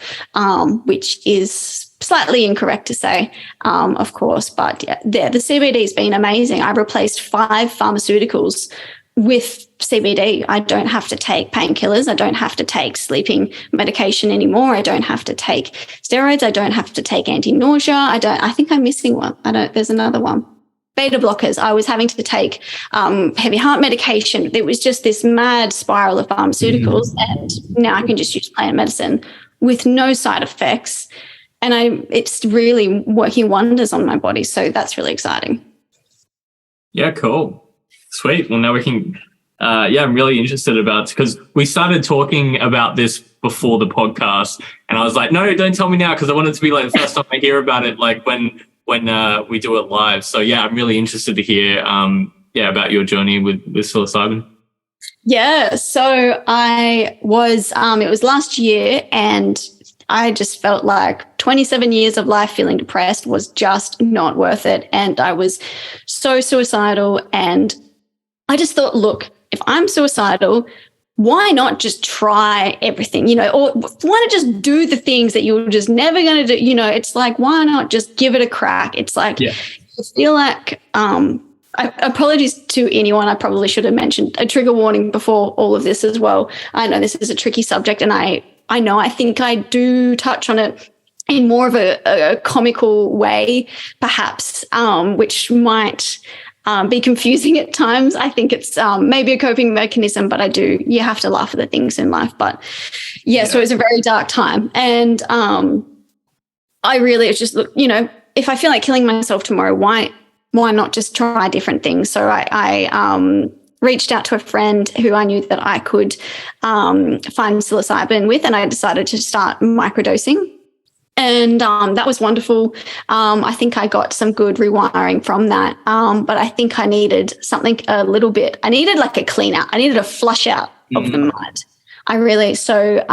which is slightly incorrect to say, of course, but yeah, the CBD has been amazing. I replaced 5 pharmaceuticals with CBD. I don't have to take painkillers. I don't have to take sleeping medication anymore. I don't have to take steroids. I don't have to take anti-nausea. I think I'm missing one. There's another one. Beta blockers. I was having to take heavy heart medication. There was just this mad spiral of pharmaceuticals, and now I can just use plant medicine with no side effects, and it's really working wonders on my body. So that's really exciting. Yeah, cool. Sweet. Well, now we can, I'm really interested about, because we started talking about this before the podcast, and I was like, no, don't tell me now, because I want it to be like the first time I hear about it, like when we do it live. So yeah, I'm really interested to hear about your journey with psilocybin. Yeah, so I was it was last year, and I just felt like 27 years of life feeling depressed was just not worth it, and I was so suicidal, and I just thought, look, if I'm suicidal, why not just try everything, or why not just do the things that you're just never going to do? It's like, why not just give it a crack? It's like, I feel like, apologies to anyone. I probably should have mentioned a trigger warning before all of this as well. I know this is a tricky subject, and I think I do touch on it in more of a comical way, perhaps, which might be confusing at times. I think it's maybe a coping mechanism, but you have to laugh at the things in life. But so it was a very dark time. And I really, it's just, look, if I feel like killing myself tomorrow, why not just try different things? So I reached out to a friend who I knew that I could find psilocybin with, and I decided to start microdosing. And that was wonderful. I think I got some good rewiring from that. But I think I needed something I needed like a clean out. I needed a flush out of the mind. So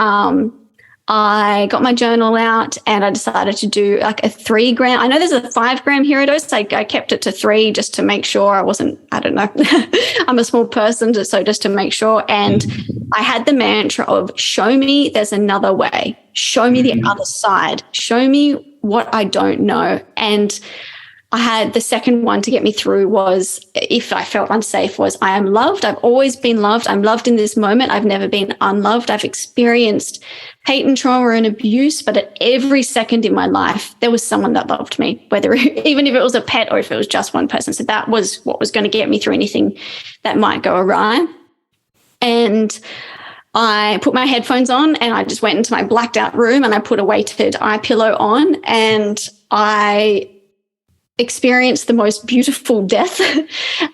I got my journal out, and I decided to do like a 3 gram. I know there's a 5 gram hero dose. I kept it to 3 just to make sure I wasn't, I don't know, I'm a small person, so just to make sure. And I had the mantra of, show me there's another way. Show me the other side. Show me what I don't know. And I had the second one to get me through was, if I felt unsafe, was I am loved. I've always been loved. I'm loved in this moment. I've never been unloved. I've experienced hate and trauma and abuse, but at every second in my life, there was someone that loved me, even if it was a pet or if it was just one person. So that was what was going to get me through anything that might go awry. And I put my headphones on, and I just went into my blacked out room, and I put a weighted eye pillow on, and I experienced the most beautiful death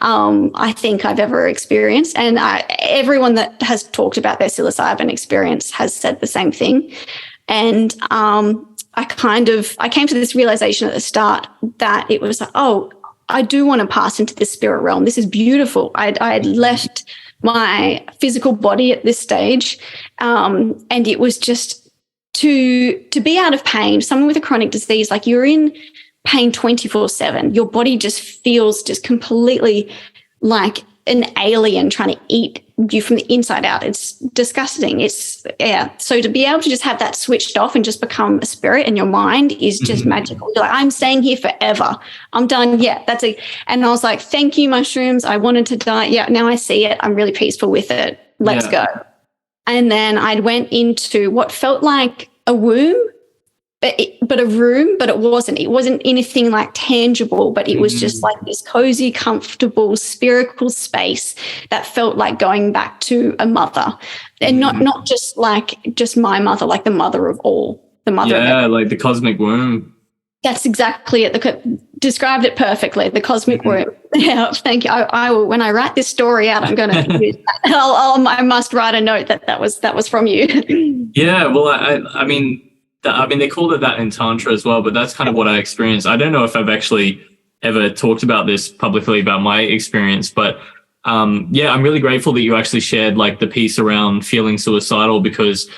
I think I've ever experienced. And everyone that has talked about their psilocybin experience has said the same thing. And I came to this realization at the start that it was like, oh, I do want to pass into the spirit realm. This is beautiful. I had left my physical body at this stage, and it was just to be out of pain. Someone with a chronic disease, like, you're in pain 24/7. Your body just feels just completely like an alien trying to eat you from the inside out. It's disgusting. So to be able to just have that switched off and just become a spirit, and your mind is just magical. You're like, I'm staying here forever. I'm done. Yeah, that's it. And I was like, thank you, mushrooms. I wanted to die. Yeah, now I see it. I'm really peaceful with it. Let's go. And then I went into what felt like a womb, but a room, but it wasn't anything like tangible, but it was just like this cozy, comfortable, spherical space that felt like going back to a mother, and not just my mother, like the mother of all, the mother of everyone. Like the cosmic womb. That's exactly it. Described it perfectly. The cosmic womb. Yeah, thank you. I will, when I write this story out, I'm going to use that. I must write a note that was from you. Yeah, well, I mean, they called it that in Tantra as well, but that's kind of what I experienced. I don't know if I've actually ever talked about this publicly about my experience, but yeah, I'm really grateful that you actually shared like the piece around feeling suicidal because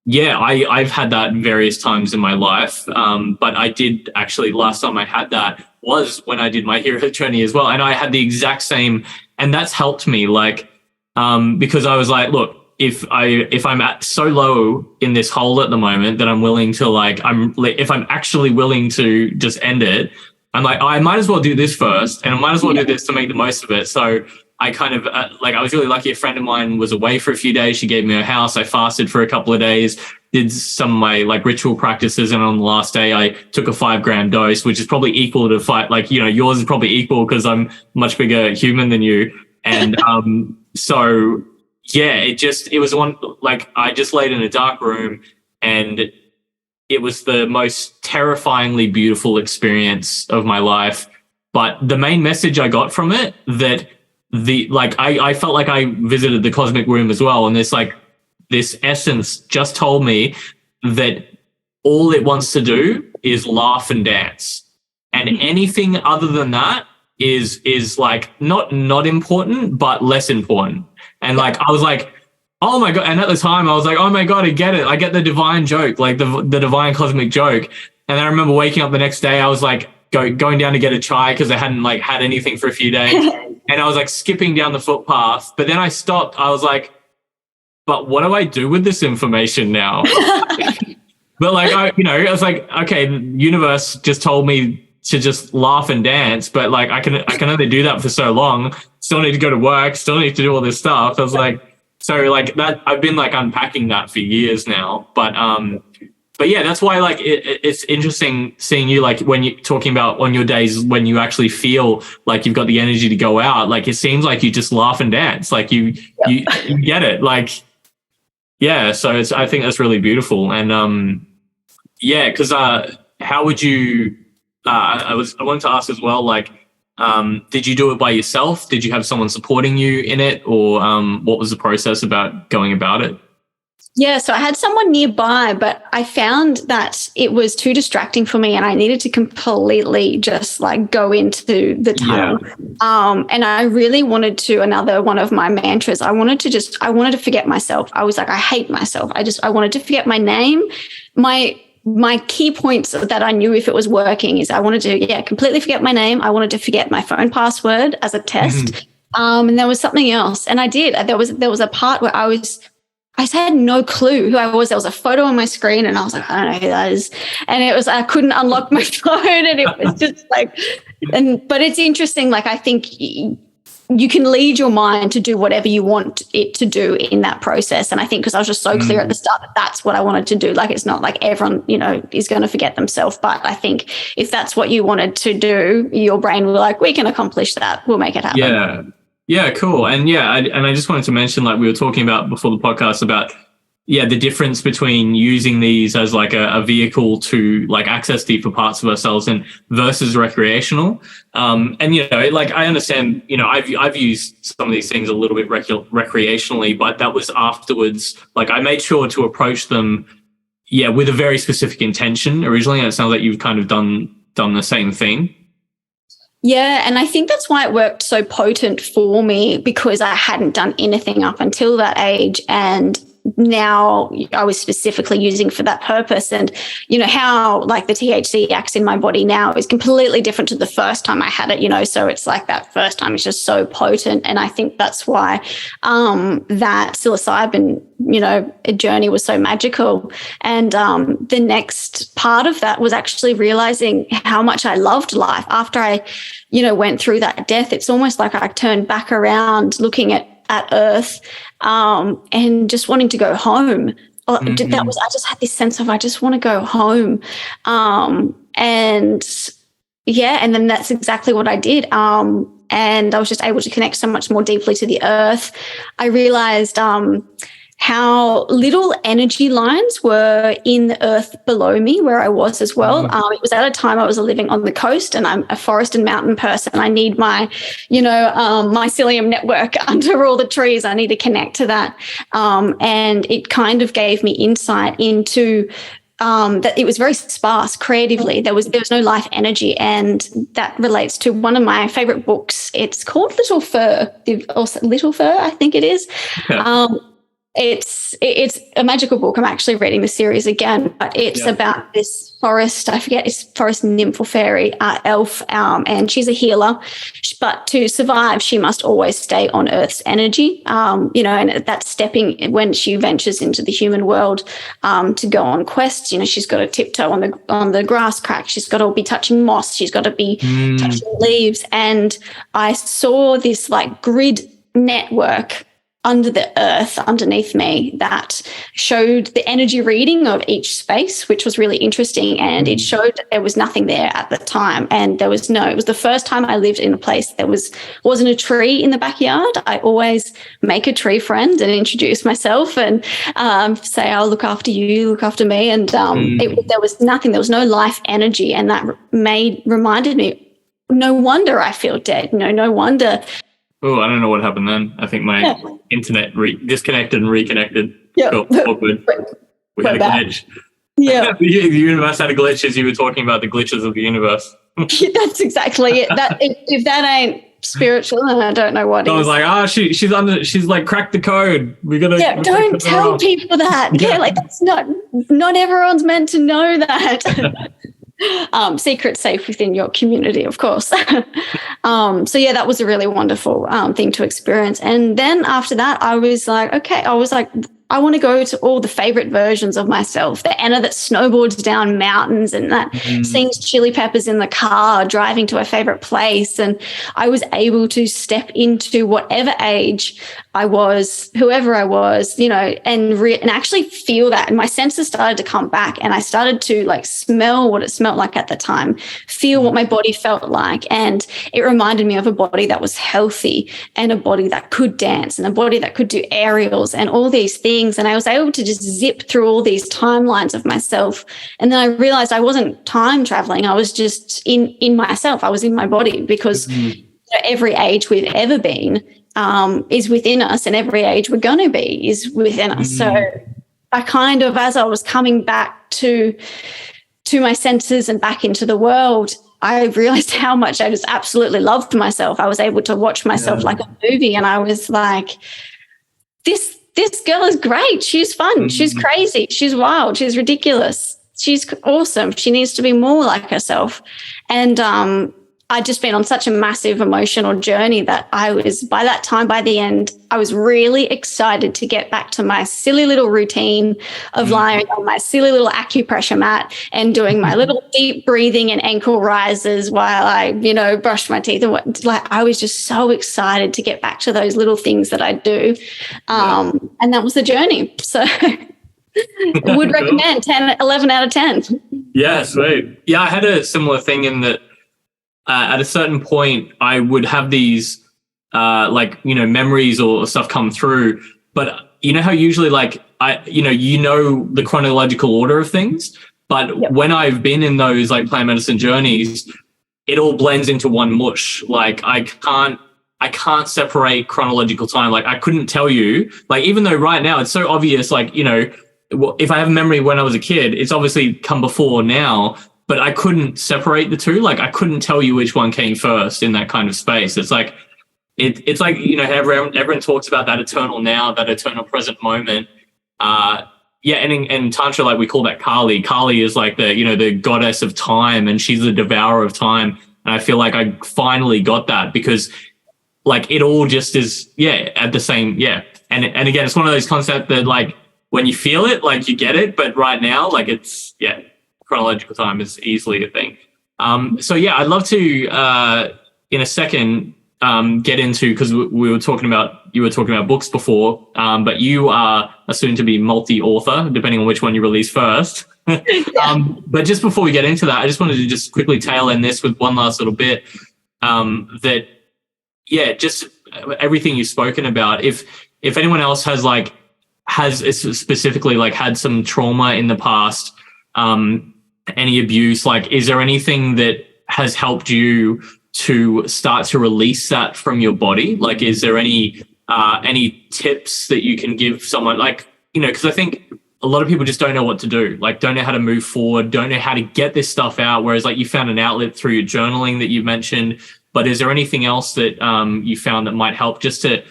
yeah, I've had that various times in my life. But I did actually, last time I had that was when I did my hero journey as well. And I had the exact same, and that's helped me like, because I was like, look, if I'm at so low in this hole at the moment that I'm willing to if I'm actually willing to just end it, I'm like, I might as well do this first and I might as well do this to make the most of it. So I kind of I was really lucky. A friend of mine was away for a few days. She gave me her house. I fasted for a couple of days, did some of my like ritual practices. And on the last day, I took a 5-gram dose, which is probably equal to yours is probably equal because I'm much bigger human than you. And so, yeah, it was one, like I just laid in a dark room and it was the most terrifyingly beautiful experience of my life. But the main message I got from it that I felt like I visited the cosmic womb as well. And this essence just told me that all it wants to do is laugh and dance. And anything other than that is like not important, but less important. And like, I was like, oh my God. And at the time I was like, oh my God, I get it. I get the divine joke, like the divine cosmic joke. And I remember waking up the next day, I was like going down to get a chai because I hadn't like had anything for a few days. And I was like skipping down the footpath, but then I stopped. I was like, but what do I do with this information now? But like, I was like, okay, the universe just told me to just laugh and dance, but like, I can only do that for so long. Still need to go to work, still need to do all this stuff. I was like, so like that, I've been like unpacking that for years now, but yeah, that's why like it's interesting seeing you like when you're talking about on your days when you actually feel like you've got the energy to go out, like it seems like you just laugh and dance, like you get it, like yeah. So I think that's really beautiful, and yeah, because how would you? I wanted to ask as well, like, did you do it by yourself? Did you have someone supporting you in it, or what was the process about going about it? Yeah, so I had someone nearby, but I found that it was too distracting for me and I needed to completely just like go into the tunnel. Yeah. And I really wanted to, another one of my mantras, I wanted to forget myself. I was like, I hate myself. I wanted to forget my name. My key points that I knew if it was working is I wanted to, completely forget my name. I wanted to forget my phone password as a test. Mm-hmm. And there was something else. And I did. There was a part where I had no clue who I was. There was a photo on my screen and I was like, I don't know who that is. And it was, I couldn't unlock my phone and it was just like, but it's interesting. Like, I think you can lead your mind to do whatever you want it to do in that process. And I think because I was just so clear at the start that that's what I wanted to do. Like, it's not like everyone, is going to forget themselves. But I think if that's what you wanted to do, your brain will like, we can accomplish that. We'll make it happen. Yeah. Yeah, cool. And yeah, I just wanted to mention, like we were talking about before the podcast about, the difference between using these as like a vehicle to like access deeper parts of ourselves and versus recreational. And, like I understand, I've used some of these things a little bit recreationally, but that was afterwards. Like I made sure to approach them, with a very specific intention originally. And it sounds like you've kind of done the same thing. Yeah, and I think that's why it worked so potent for me, because I hadn't done anything up until that age, and now I was specifically using for that purpose. And how like the THC acts in my body now is completely different to the first time I had it, so it's like that first time is just so potent. And I think that's why that psilocybin journey was so magical. And the next part of that was actually realizing how much I loved life after I went through that death. It's almost like I turned back around looking at Earth and just wanting to go home. I just had this sense of I just want to go home. And then that's exactly what I did. And I was just able to connect so much more deeply to the earth. I realized how little energy lines were in the earth below me where I was as well. It was at a time I was living on the coast, and I'm a forest and mountain person. I need my, mycelium network under all the trees. I need to connect to that. And it kind of gave me insight into that it was very sparse creatively. There was no life energy, and that relates to one of my favorite books. It's called Little Fur, I think it is. Yeah. It's a magical book. I'm actually reading the series again, but it's about this forest. I forget, it's forest nymph or fairy elf, and she's a healer. But to survive, she must always stay on Earth's energy. And that's stepping when she ventures into the human world to go on quests. She's got to tiptoe on the grass crack. She's got to be touching moss. She's got to be touching leaves. And I saw this like grid network under the earth underneath me that showed the energy reading of each space, which was really interesting. And it showed that there was nothing there at the time. And it was the first time I lived in a place there wasn't a tree in the backyard. I always make a tree friend and introduce myself and say, I'll look after you, look after me. And there was nothing, there was no life energy. And that reminded me, no wonder I feel dead. No wonder. Oh, I don't know what happened then. I think my internet disconnected and reconnected. Yeah. Cool. All good. We had a glitch. Yeah. The universe had a glitch as you were talking about the glitches of the universe. That's exactly it. If that ain't spiritual, then I don't know what is. I was like, she's like cracked the code. We gotta don't tell people that. Yeah, like that's not everyone's meant to know that. Secret safe within your community, of course. That was a really wonderful thing to experience. And then after that, I was like, I want to go to all the favorite versions of myself. The Anna that snowboards down mountains and that sings Chili Peppers in the car, driving to a favorite place. And I was able to step into whatever age I was, whoever I was, and actually feel that. And my senses started to come back, and I started to like smell what it smelled like at the time, feel what my body felt like. And it reminded me of a body that was healthy, and a body that could dance, and a body that could do aerials and all these things. And I was able to just zip through all these timelines of myself. And then I realized I wasn't time traveling. I was just in myself. I was in my body, because every age we've ever been is within us, and every age we're going to be is within us. So I kind of, as I was coming back to my senses and back into the world, I realized how much I just absolutely loved myself. I was able to watch myself like a movie, and I was like, this girl is great. She's fun. She's crazy. She's wild. She's ridiculous. She's awesome. She needs to be more like herself. And I'd just been on such a massive emotional journey that by the end, I was really excited to get back to my silly little routine of lying on my silly little acupressure mat and doing my little deep breathing and ankle rises while I, brushed my teeth. And I was just so excited to get back to those little things that I do. And that was the journey. So would recommend 11 out of 10. Yeah, sweet. Yeah, I had a similar thing in that at a certain point I would have these memories or stuff come through. But you know how usually the chronological order of things, but when I've been in those like plant medicine journeys, it all blends into one mush. Like I can't separate chronological time. Like I couldn't tell you, like, even though right now it's so obvious, like, if I have a memory when I was a kid, it's obviously come before now, but I couldn't separate the two. Like I couldn't tell you which one came first in that kind of space. It's like, it's like, everyone talks about that eternal now, that eternal present moment. And in Tantra, like we call that Kali. Kali is like the goddess of time, and she's the devourer of time. And I feel like I finally got that, because like it all just is, at the same, And again, it's one of those concepts that like when you feel it, like you get it, but right now, like it's, chronological time is easily a thing. I'd love to, in a second, get into, because you were talking about books before, but you are a soon-to-be multi-author, depending on which one you release first. But just before we get into that, I just wanted to just quickly tail end this with one last little bit, just everything you've spoken about. If anyone else has has specifically like had some trauma in the past, any abuse, like is there anything that has helped you to start to release that from your body? Like, is there any tips that you can give someone, like, you know, because I think a lot of people just don't know what to do, like don't know how to move forward, don't know how to get this stuff out. Whereas like you found an outlet through your journaling that you mentioned, but is there anything else that you found that might help just to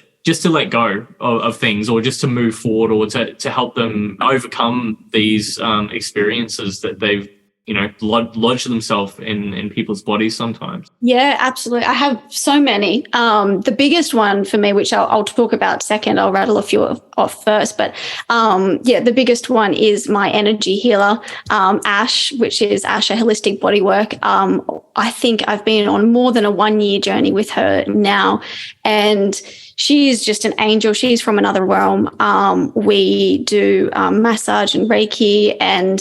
let go of things, or just to move forward, or to help them overcome these experiences that they've, you know, lodged themselves in people's bodies sometimes? Yeah, absolutely. I have so many. The biggest one for me, which I'll talk about second, I'll rattle a few off first, but the biggest one is my energy healer, Ash, which is Asha Holistic Bodywork. I think I've been on more than a 1-year journey with her now, and she is just an angel. She's from another realm. We do massage and Reiki and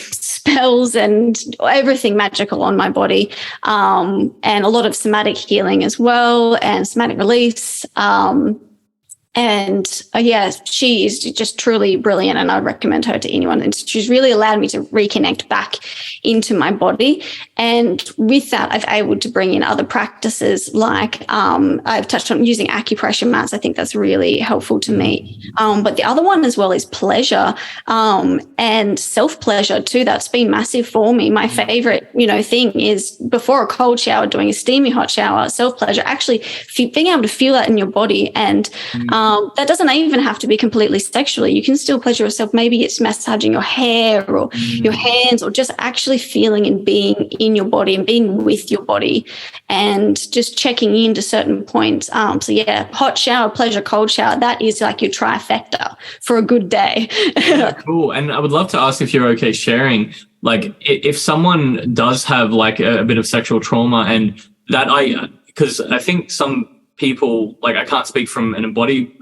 spells and everything magical on my body, and a lot of somatic healing as well, and somatic release. She is just truly brilliant, and I recommend her to anyone. And she's really allowed me to reconnect back into my body. And with that, I've able to bring in other practices, like I've touched on using acupressure mats. I think that's really helpful to me. But the other one as well is pleasure, and self-pleasure too. That's been massive for me. My favorite, thing is before a cold shower, doing a steamy hot shower, self-pleasure, actually being able to feel that in your body. And that doesn't even have to be completely sexually. You can still pleasure yourself. Maybe it's massaging your hair or your hands, or just actually feeling and being in your body and being with your body, and just checking into certain points. Hot shower, pleasure, cold shower, that is like your trifecta for a good day. Yeah, cool. And I would love to ask if you're okay sharing, like if someone does have like a bit of sexual trauma, and because I think some people, like I can't speak from an embodied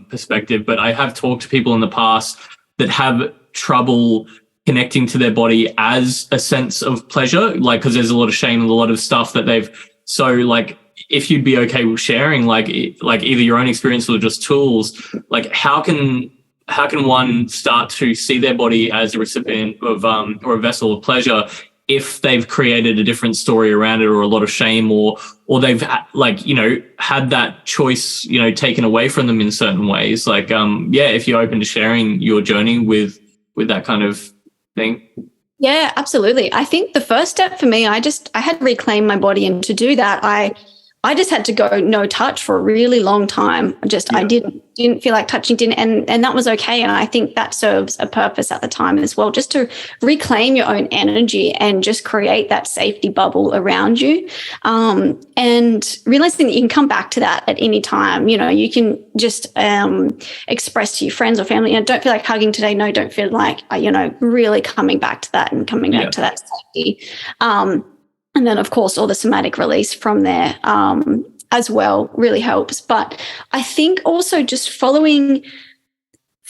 perspective, but I have talked to people in the past that have trouble connecting to their body as a sense of pleasure, like because there's a lot of shame and a lot of stuff that so like if you'd be okay with sharing, like either your own experience or just tools, like how can one start to see their body as a recipient of or a vessel of pleasure if they've created a different story around it, or a lot of shame, or they've had that choice, taken away from them in certain ways? Like, if you're open to sharing your journey with that kind of thing. Yeah, absolutely. I think the first step for me, I had to reclaim my body, and to do that, I just had to go no touch for a really long time. I didn't feel like touching, and that was okay. And I think that serves a purpose at the time as well, just to reclaim your own energy and just create that safety bubble around you. And realizing that you can come back to that at any time. You can just express to your friends or family, don't feel like hugging today. No, don't feel like, really coming back to that and coming back to that safety. And then, of course, all the somatic release from there as well really helps. But I think also just following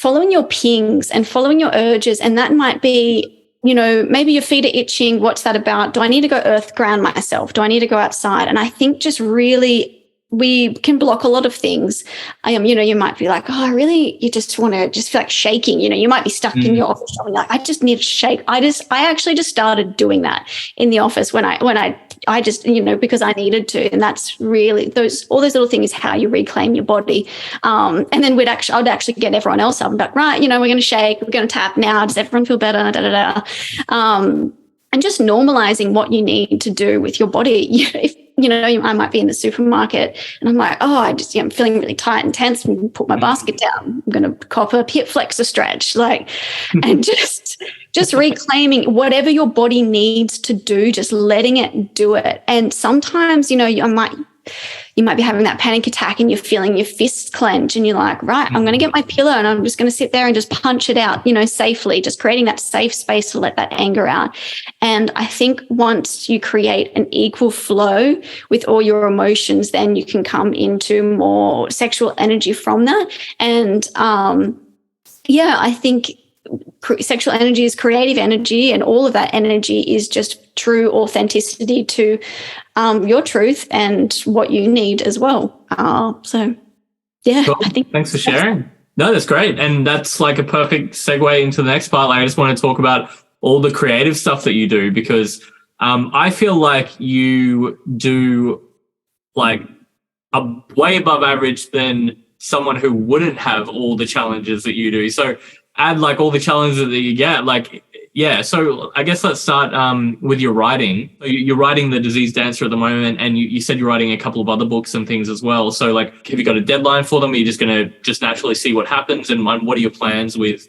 your pings and following your urges, and that might be, maybe your feet are itching. What's that about? Do I need to go earth ground myself? Do I need to go outside? And I think just really, we can block a lot of things. You might be like, you just want to just feel like shaking. You might be stuck in your office. Like, I just need to shake. I actually just started doing that in the office when I just, because I needed to. And that's really all those little things is how you reclaim your body. And then I'd actually get everyone else up and be like, right, we're going to shake, we're going to tap now. Does everyone feel better? And just normalizing what you need to do with your body. I might be in the supermarket and I'm like, I'm feeling really tight and tense, and put my basket down. I'm going to cop a hip flexor stretch, and just reclaiming whatever your body needs to do, just letting it do it. And sometimes, you might be having that panic attack and you're feeling your fists clench, and you're like, right, I'm going to get my pillow and I'm just going to sit there and just punch it out, safely, just creating that safe space to let that anger out. And I think once you create an equal flow with all your emotions, then you can come into more sexual energy from that. And I think sexual energy is creative energy, and all of that energy is just true authenticity to your truth and what you need as well. Cool. I think thanks for sharing. No, that's great. And that's like a perfect segue into the next part. Like, I just want to talk about all the creative stuff that you do, because I feel like you do like a way above average than someone who wouldn't have all the challenges that you do. So add like all the challenges that you get, like, yeah. So I guess let's start with your writing. You're writing The Diseased Dancer at the moment, and you said you're writing a couple of other books and things as well. So like, have you got a deadline for them? Are you just going to just naturally see what happens? And what are your plans with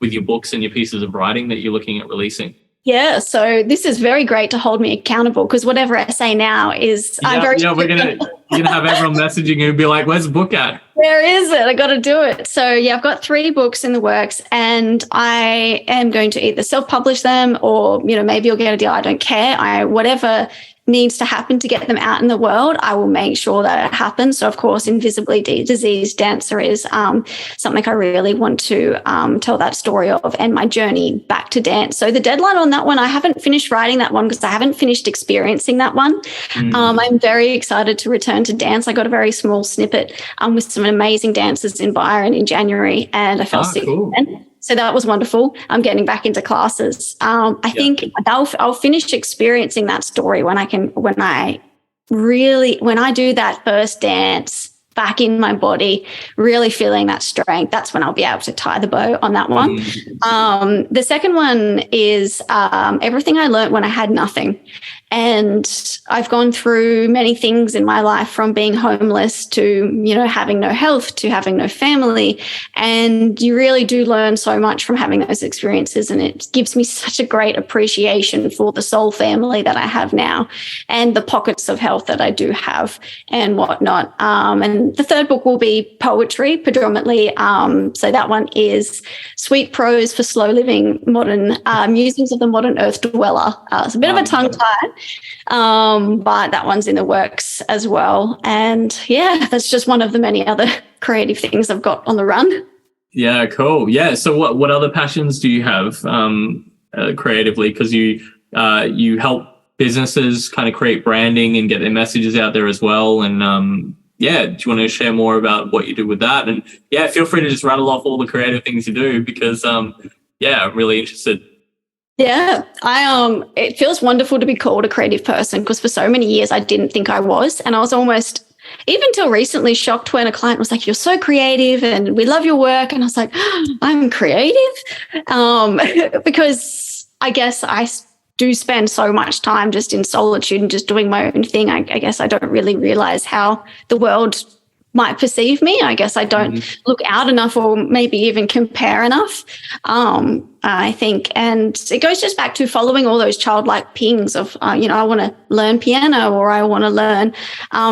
your books and your pieces of writing that you're looking at releasing? Yeah, so this is very great to hold me accountable, because whatever I say now is we're gonna have everyone messaging you and be like, "Where's the book at? Where is it? I got to do it." So yeah, I've got 3 books in the works, and I am going to either self-publish them, or maybe you'll get a deal. I don't care. Whatever needs to happen to get them out in the world, I will make sure that it happens. So of course, Invisibly Diseased Dancer is something I really want to tell that story of, and my journey back to dance. So the deadline on that one, I haven't finished writing that one because I haven't finished experiencing that one. I'm very excited to return to dance. I got a very small snippet with some amazing dancers in Byron in January, and I fell sick. Cool. So that was wonderful. I'm getting back into classes. I think I'll finish experiencing that story when I do that first dance back in my body, really feeling that strength. That's when I'll be able to tie the bow on that one. The second one is everything I learned when I had nothing. And I've gone through many things in my life, from being homeless to, having no health, to having no family. And you really do learn so much from having those experiences. And it gives me such a great appreciation for the soul family that I have now, and the pockets of health that I do have and whatnot. And the third book will be poetry predominantly. So that one is Sweet Prose for Slow Living Modern Musings of the Modern Earth Dweller. It's a bit of a tongue tie. But that one's in the works as well. And yeah, that's just one of the many other creative things I've got on the run. Yeah, cool. Yeah. So what other passions do you have creatively? Because you help businesses kind of create branding and get their messages out there as well. And do you want to share more about what you do with that? And yeah, feel free to just rattle off all the creative things you do, because I'm really interested. Yeah, it feels wonderful to be called a creative person, because for so many years I didn't think I was. And I was almost, even till recently, shocked when a client was like, "You're so creative and we love your work." And I was like, "I'm creative?" Because I guess I do spend so much time just in solitude and just doing my own thing. I guess I don't really realize how the world might perceive me. I guess I don't look out enough, or maybe even compare enough, I think. And it goes just back to following all those childlike pings of, I want to learn piano, or I want to learn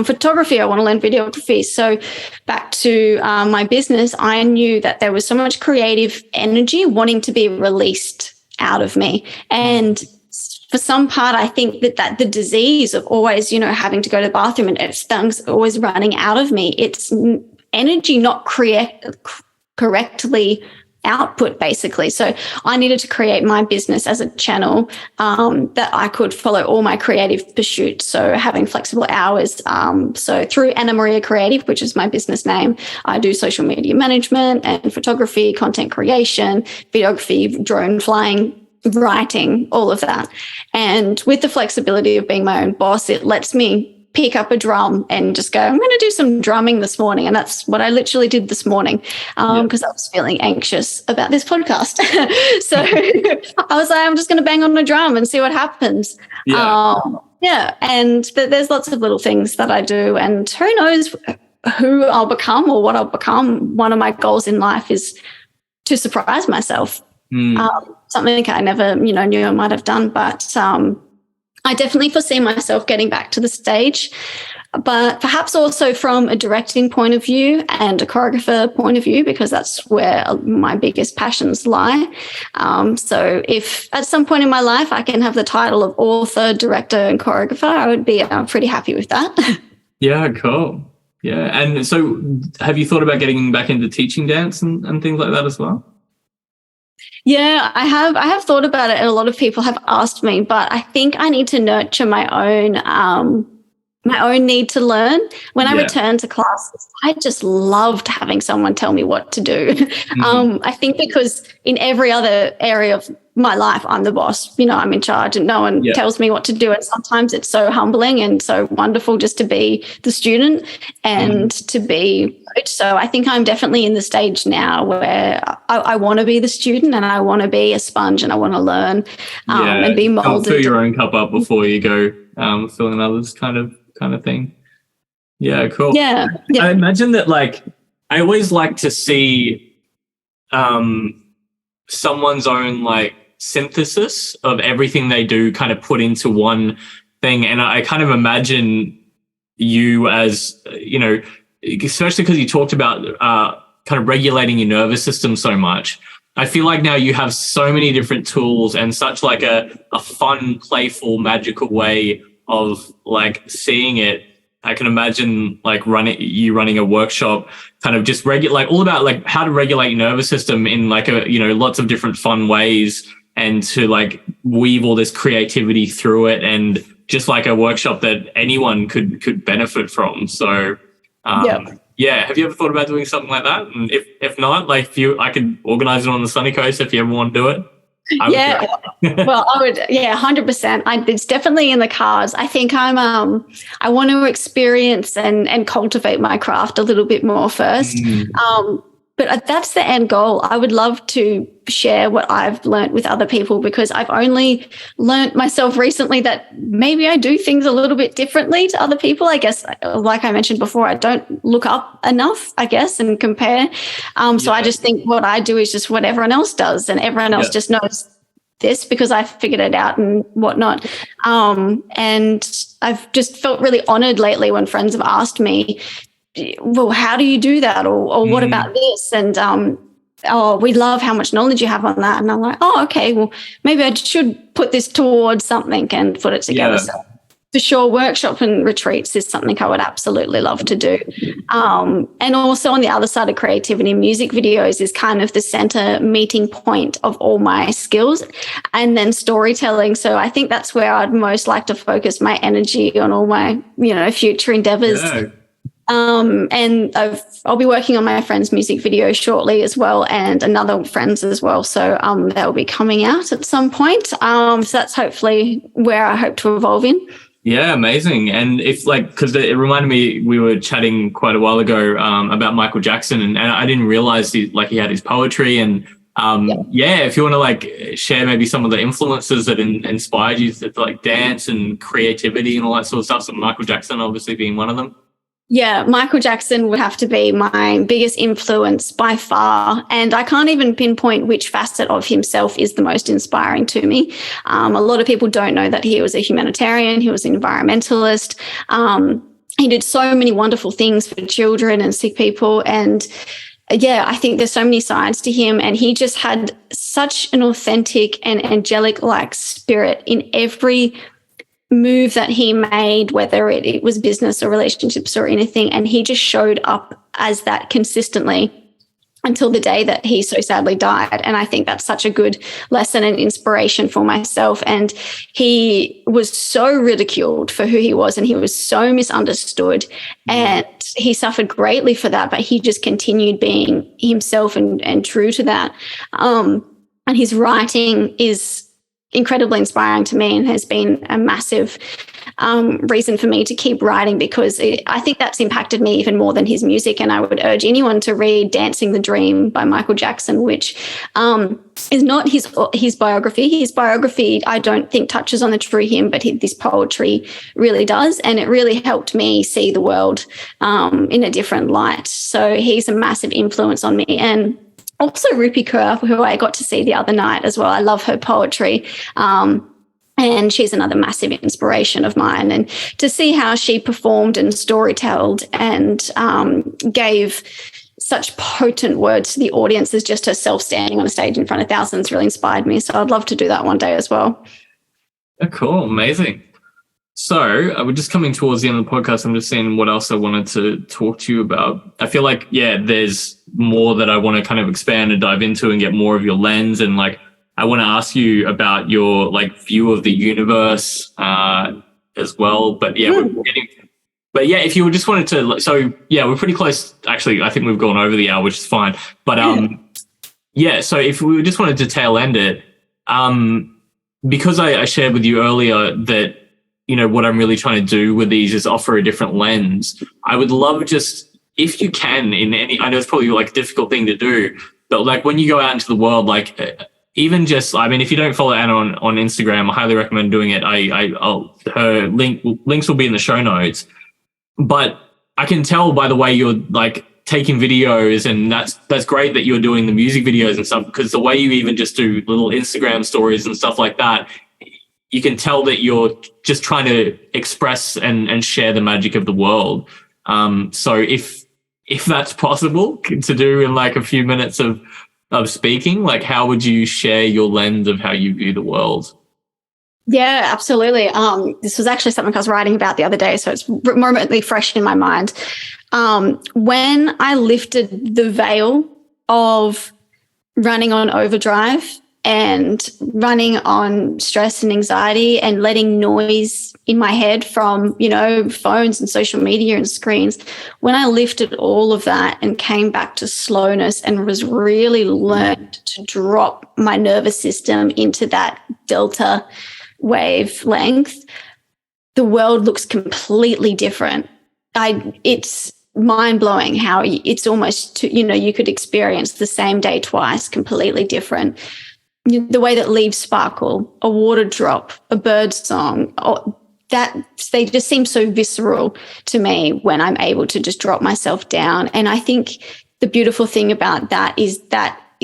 photography, I want to learn videography. So back to my business, I knew that there was so much creative energy wanting to be released out of me. And for some part, I think that the disease of always, having to go to the bathroom and things always running out of me, it's energy not correctly output, basically. So I needed to create my business as a channel that I could follow all my creative pursuits. So having flexible hours. So through Anna Maria Creative, which is my business name, I do social media management and photography, content creation, videography, drone flying, writing, all of that. And with the flexibility of being my own boss, it lets me pick up a drum and just go, I'm going to do some drumming this morning. And that's what I literally did this morning, because I was feeling anxious about this podcast. So I was like, I'm just going to bang on a drum and see what happens. And there's lots of little things that I do, and who knows who I'll become or what I'll become. One of my goals in life is to surprise myself. Something I never, knew I might have done, but I definitely foresee myself getting back to the stage, but perhaps also from a directing point of view and a choreographer point of view, because that's where my biggest passions lie. So if at some point in my life I can have the title of author, director, and choreographer, I would be pretty happy with that. Yeah, cool. Yeah. And so have you thought about getting back into teaching dance and things like that as well? Yeah, I have thought about it, and a lot of people have asked me, but I think I need to nurture my own my own need to learn. When I Yeah. returned to classes, I just loved having someone tell me what to do. I think because in every other area of my life, I'm the boss, I'm in charge and no one tells me what to do. And sometimes it's so humbling and so wonderful just to be the student and to be coach. So I think I'm definitely in the stage now where I want to be the student and I want to be a sponge and I want to learn and be molded. Fill your own cup up before you go filling others kind of thing. Yeah, cool. Yeah. I imagine that, like, I always like to see someone's own, like, synthesis of everything they do kind of put into one thing. And I kind of imagine you as, especially because you talked about kind of regulating your nervous system so much. I feel like now you have so many different tools and such like a fun, playful, magical way of like seeing it. I can imagine like running a workshop, kind of just all about like how to regulate your nervous system in like lots of different fun ways, and to like weave all this creativity through it, and just like a workshop that anyone could benefit from. So yeah, have you ever thought about doing something like that? And if not, like I could organize it on the sunny coast if you ever want to do it. Well, I would, 100%. It's definitely in the cards. I think I want to experience and cultivate my craft a little bit more first. But that's the end goal. I would love to share what I've learned with other people, because I've only learned myself recently that maybe I do things a little bit differently to other people. I guess, like I mentioned before, I don't look up enough, I guess, and compare. So I just think what I do is just what everyone else does, and everyone else just knows this because I figured it out and whatnot. And I've just felt really honored lately when friends have asked me, well, how do you do that? Or what about this? And, we love how much knowledge you have on that. And I'm like, okay, well, maybe I should put this towards something and put it together. So for sure, workshop and retreats is something I would absolutely love to do. And also on the other side of creativity, music videos is kind of the center meeting point of all my skills, and then storytelling. So I think that's where I'd most like to focus my energy on all my, future endeavors. Yeah. And I'll be working on my friend's music video shortly as well, and another friend's as well. So they'll be coming out at some point. So that's hopefully where I hope to evolve in. Yeah, amazing. And if because it reminded me, we were chatting quite a while ago about Michael Jackson, and I didn't realize he had his poetry. And if you want to share maybe some of the influences that inspired you to dance and creativity and all that sort of stuff. So Michael Jackson obviously being one of them. Yeah, Michael Jackson would have to be my biggest influence by far. And I can't even pinpoint which facet of himself is the most inspiring to me. A lot of people don't know that he was a humanitarian. He was an environmentalist. He did so many wonderful things for children and sick people. And I think there's so many sides to him. And he just had such an authentic and angelic-like spirit in every move that he made, whether it was business or relationships or anything. And he just showed up as that consistently until the day that he so sadly died. And I think that's such a good lesson and inspiration for myself. And he was so ridiculed for who he was, and he was so misunderstood, and he suffered greatly for that, but he just continued being himself and true to that. And his writing is incredibly inspiring to me and has been a massive reason for me to keep writing, because I think that's impacted me even more than his music. And I would urge anyone to read Dancing the Dream by Michael Jackson, which is not his biography. His biography, I don't think, touches on the true him, but this poetry really does. And it really helped me see the world in a different light. So he's a massive influence on me. And also Rupi Kaur, who I got to see the other night as well. I love her poetry. And she's another massive inspiration of mine. And to see how she performed and storytelled and gave such potent words to the audience as just herself standing on a stage in front of thousands really inspired me. So I'd love to do that one day as well. Oh, cool. Amazing. So we're just coming towards the end of the podcast. I'm just seeing what else I wanted to talk to you about. I feel like, there's more that I want to kind of expand and dive into and get more of your lens. And I want to ask you about your view of the universe as well. But we're But yeah, if you just wanted to, so yeah, we're pretty close. Actually, I think we've gone over the hour, which is fine. But yeah, so if we just wanted to tail end it, because I shared with you earlier that, you know, what I'm really trying to do with these is offer a different lens. I would love just, if you can, in any, I know it's probably like a difficult thing to do, but like when you go out into the world, like even just, I mean, if you don't follow Anna on Instagram, I highly recommend doing it. Her links will be in the show notes. But I can tell by the way you're like taking videos, and that's great that you're doing the music videos and stuff, because the way you even just do little Instagram stories and stuff like that, you can tell that you're just trying to express and share the magic of the world. So if that's possible to do in like a few minutes of speaking, like how would you share your lens of how you view the world? Yeah, absolutely. This was actually something I was writing about the other day, so it's remotely fresh in my mind. When I lifted the veil of running on overdrive and running on stress and anxiety and letting noise in my head from, you know, phones and social media and screens, when I lifted all of that and came back to slowness and was really learned to drop my nervous system into that delta wavelength, the world looks completely different. It's mind-blowing how it's almost, you know, you could experience the same day twice, completely different. The way that leaves sparkle, a water drop, a bird song, that they just seem so visceral to me when I'm able to just drop myself down. And I think the beautiful thing about that is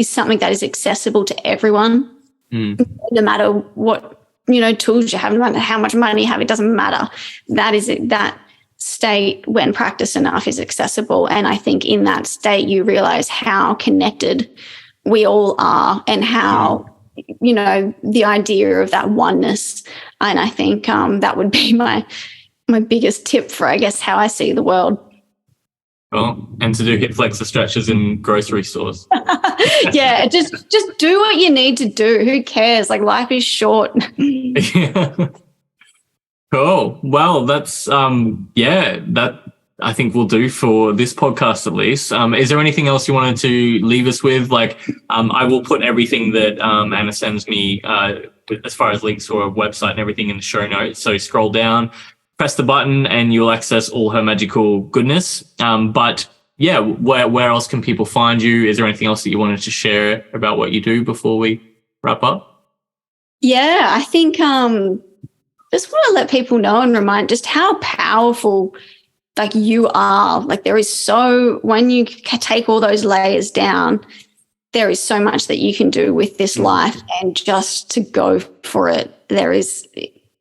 something that is accessible to everyone, no matter what, you know, tools you have, no matter how much money you have, it doesn't matter. That is it. That state, when practiced enough, is accessible. And I think in that state, you realize how connected we all are and how, you know, the idea of that oneness. And I think that would be my biggest tip for, I guess, how I see the world. Well, and to do hip flexor stretches in grocery stores. Yeah, just do what you need to do. Who cares? Like, life is short. Yeah. Cool. Well, that's that I think we'll do for this podcast at least. Is there anything else you wanted to leave us with? Like, I will put everything that Anna sends me as far as links to her website and everything in the show notes. So scroll down, press the button, and you'll access all her magical goodness. But yeah, where else can people find you? Is there anything else that you wanted to share about what you do before we wrap up? Yeah, I think just want to let people know and remind just how powerful like you are. Like, there is so, when you take all those layers down, there is so much that you can do with this life, and just to go for it.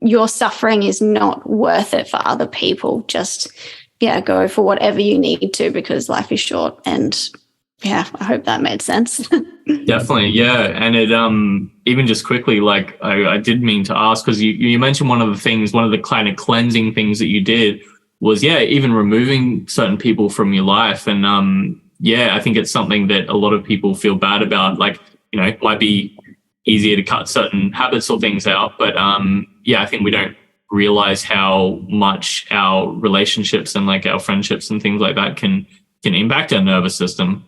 Your suffering is not worth it for other people. Just, go for whatever you need to, because life is short. And I hope that made sense. Definitely, yeah. And it even just quickly, like I did mean to ask, because you mentioned one of the kind of cleansing things that you did was even removing certain people from your life. And I think it's something that a lot of people feel bad about. Like, you know, it might be easier to cut certain habits or things out, but I think we don't realize how much our relationships and like our friendships and things like that can impact our nervous system.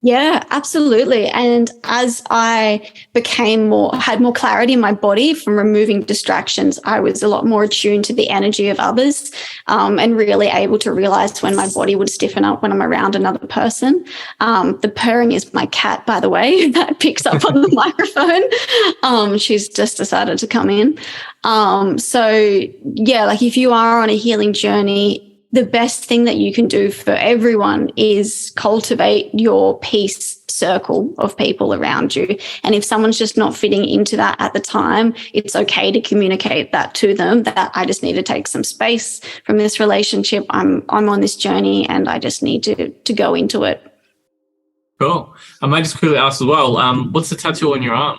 Yeah, absolutely. And as I had more clarity in my body from removing distractions, I was a lot more attuned to the energy of others, and really able to realize when my body would stiffen up when I'm around another person. The purring is my cat, by the way, that picks up on the microphone. She's just decided to come in. Like if you are on a healing journey, the best thing that you can do for everyone is cultivate your peace circle of people around you. And if someone's just not fitting into that at the time, it's okay to communicate that to them, that I just need to take some space from this relationship. I'm on this journey and I just need to go into it. Cool. I might just quickly ask as well, what's the tattoo on your arm?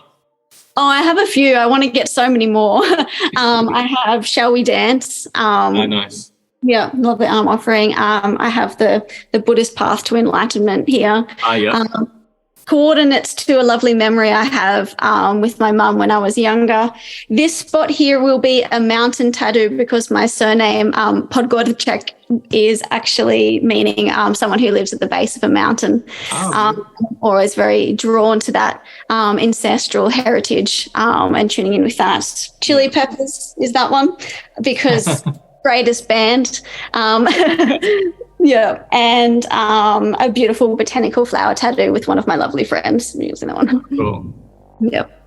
Oh, I have a few. I want to get so many more. I have Shall We Dance? Oh, nice. Yeah, love the arm offering. I have the Buddhist path to enlightenment here. Yeah. coordinates to a lovely memory I have with my mum when I was younger. This spot here will be a mountain tattoo because my surname, Podgorczyk, is actually meaning someone who lives at the base of a mountain. I'm always very drawn to that ancestral heritage and tuning in with that. Chili Peppers is that one because greatest band. Yeah, and a beautiful botanical flower tattoo with one of my lovely friends using that one. Cool. Yep.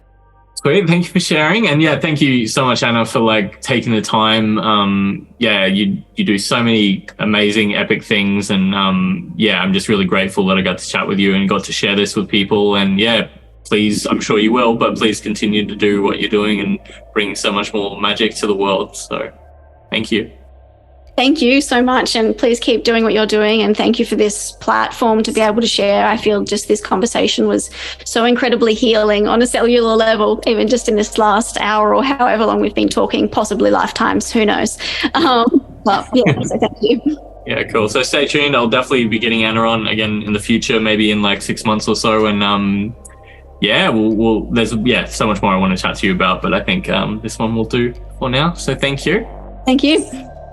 Great, thank you for sharing, and yeah, thank you so much, Anna, for like taking the time. You do so many amazing, epic things, and I'm just really grateful that I got to chat with you and got to share this with people. And yeah, please, I'm sure you will, but please continue to do what you're doing and bring so much more magic to the world. So, thank you. Thank you so much, and please keep doing what you're doing, and thank you for this platform to be able to share. I feel just this conversation was so incredibly healing on a cellular level, even just in this last hour or however long we've been talking, possibly lifetimes, who knows. But yeah, so thank you. Yeah, cool. So stay tuned. I'll definitely be getting Anna on again in the future, maybe in like 6 months or so, and there's so much more I want to chat to you about, but I think this one will do for now. So thank you. Thank you.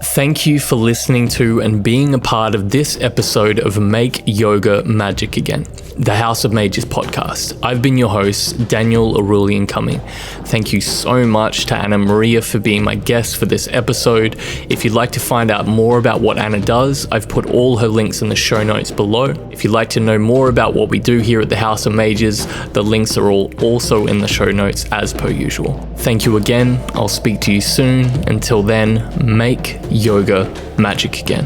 Thank you for listening to and being a part of this episode of Make Yoga Magick Again, the House of Mages podcast. I've been your host, Daniel Erulian Cuming. Thank you so much to Anna Maria for being my guest for this episode. If you'd like to find out more about what Anna does, I've put all her links in the show notes below. If you'd like to know more about what we do here at the House of Mages, the links are all also in the show notes as per usual. Thank you again. I'll speak to you soon. Until then, make yoga magic again.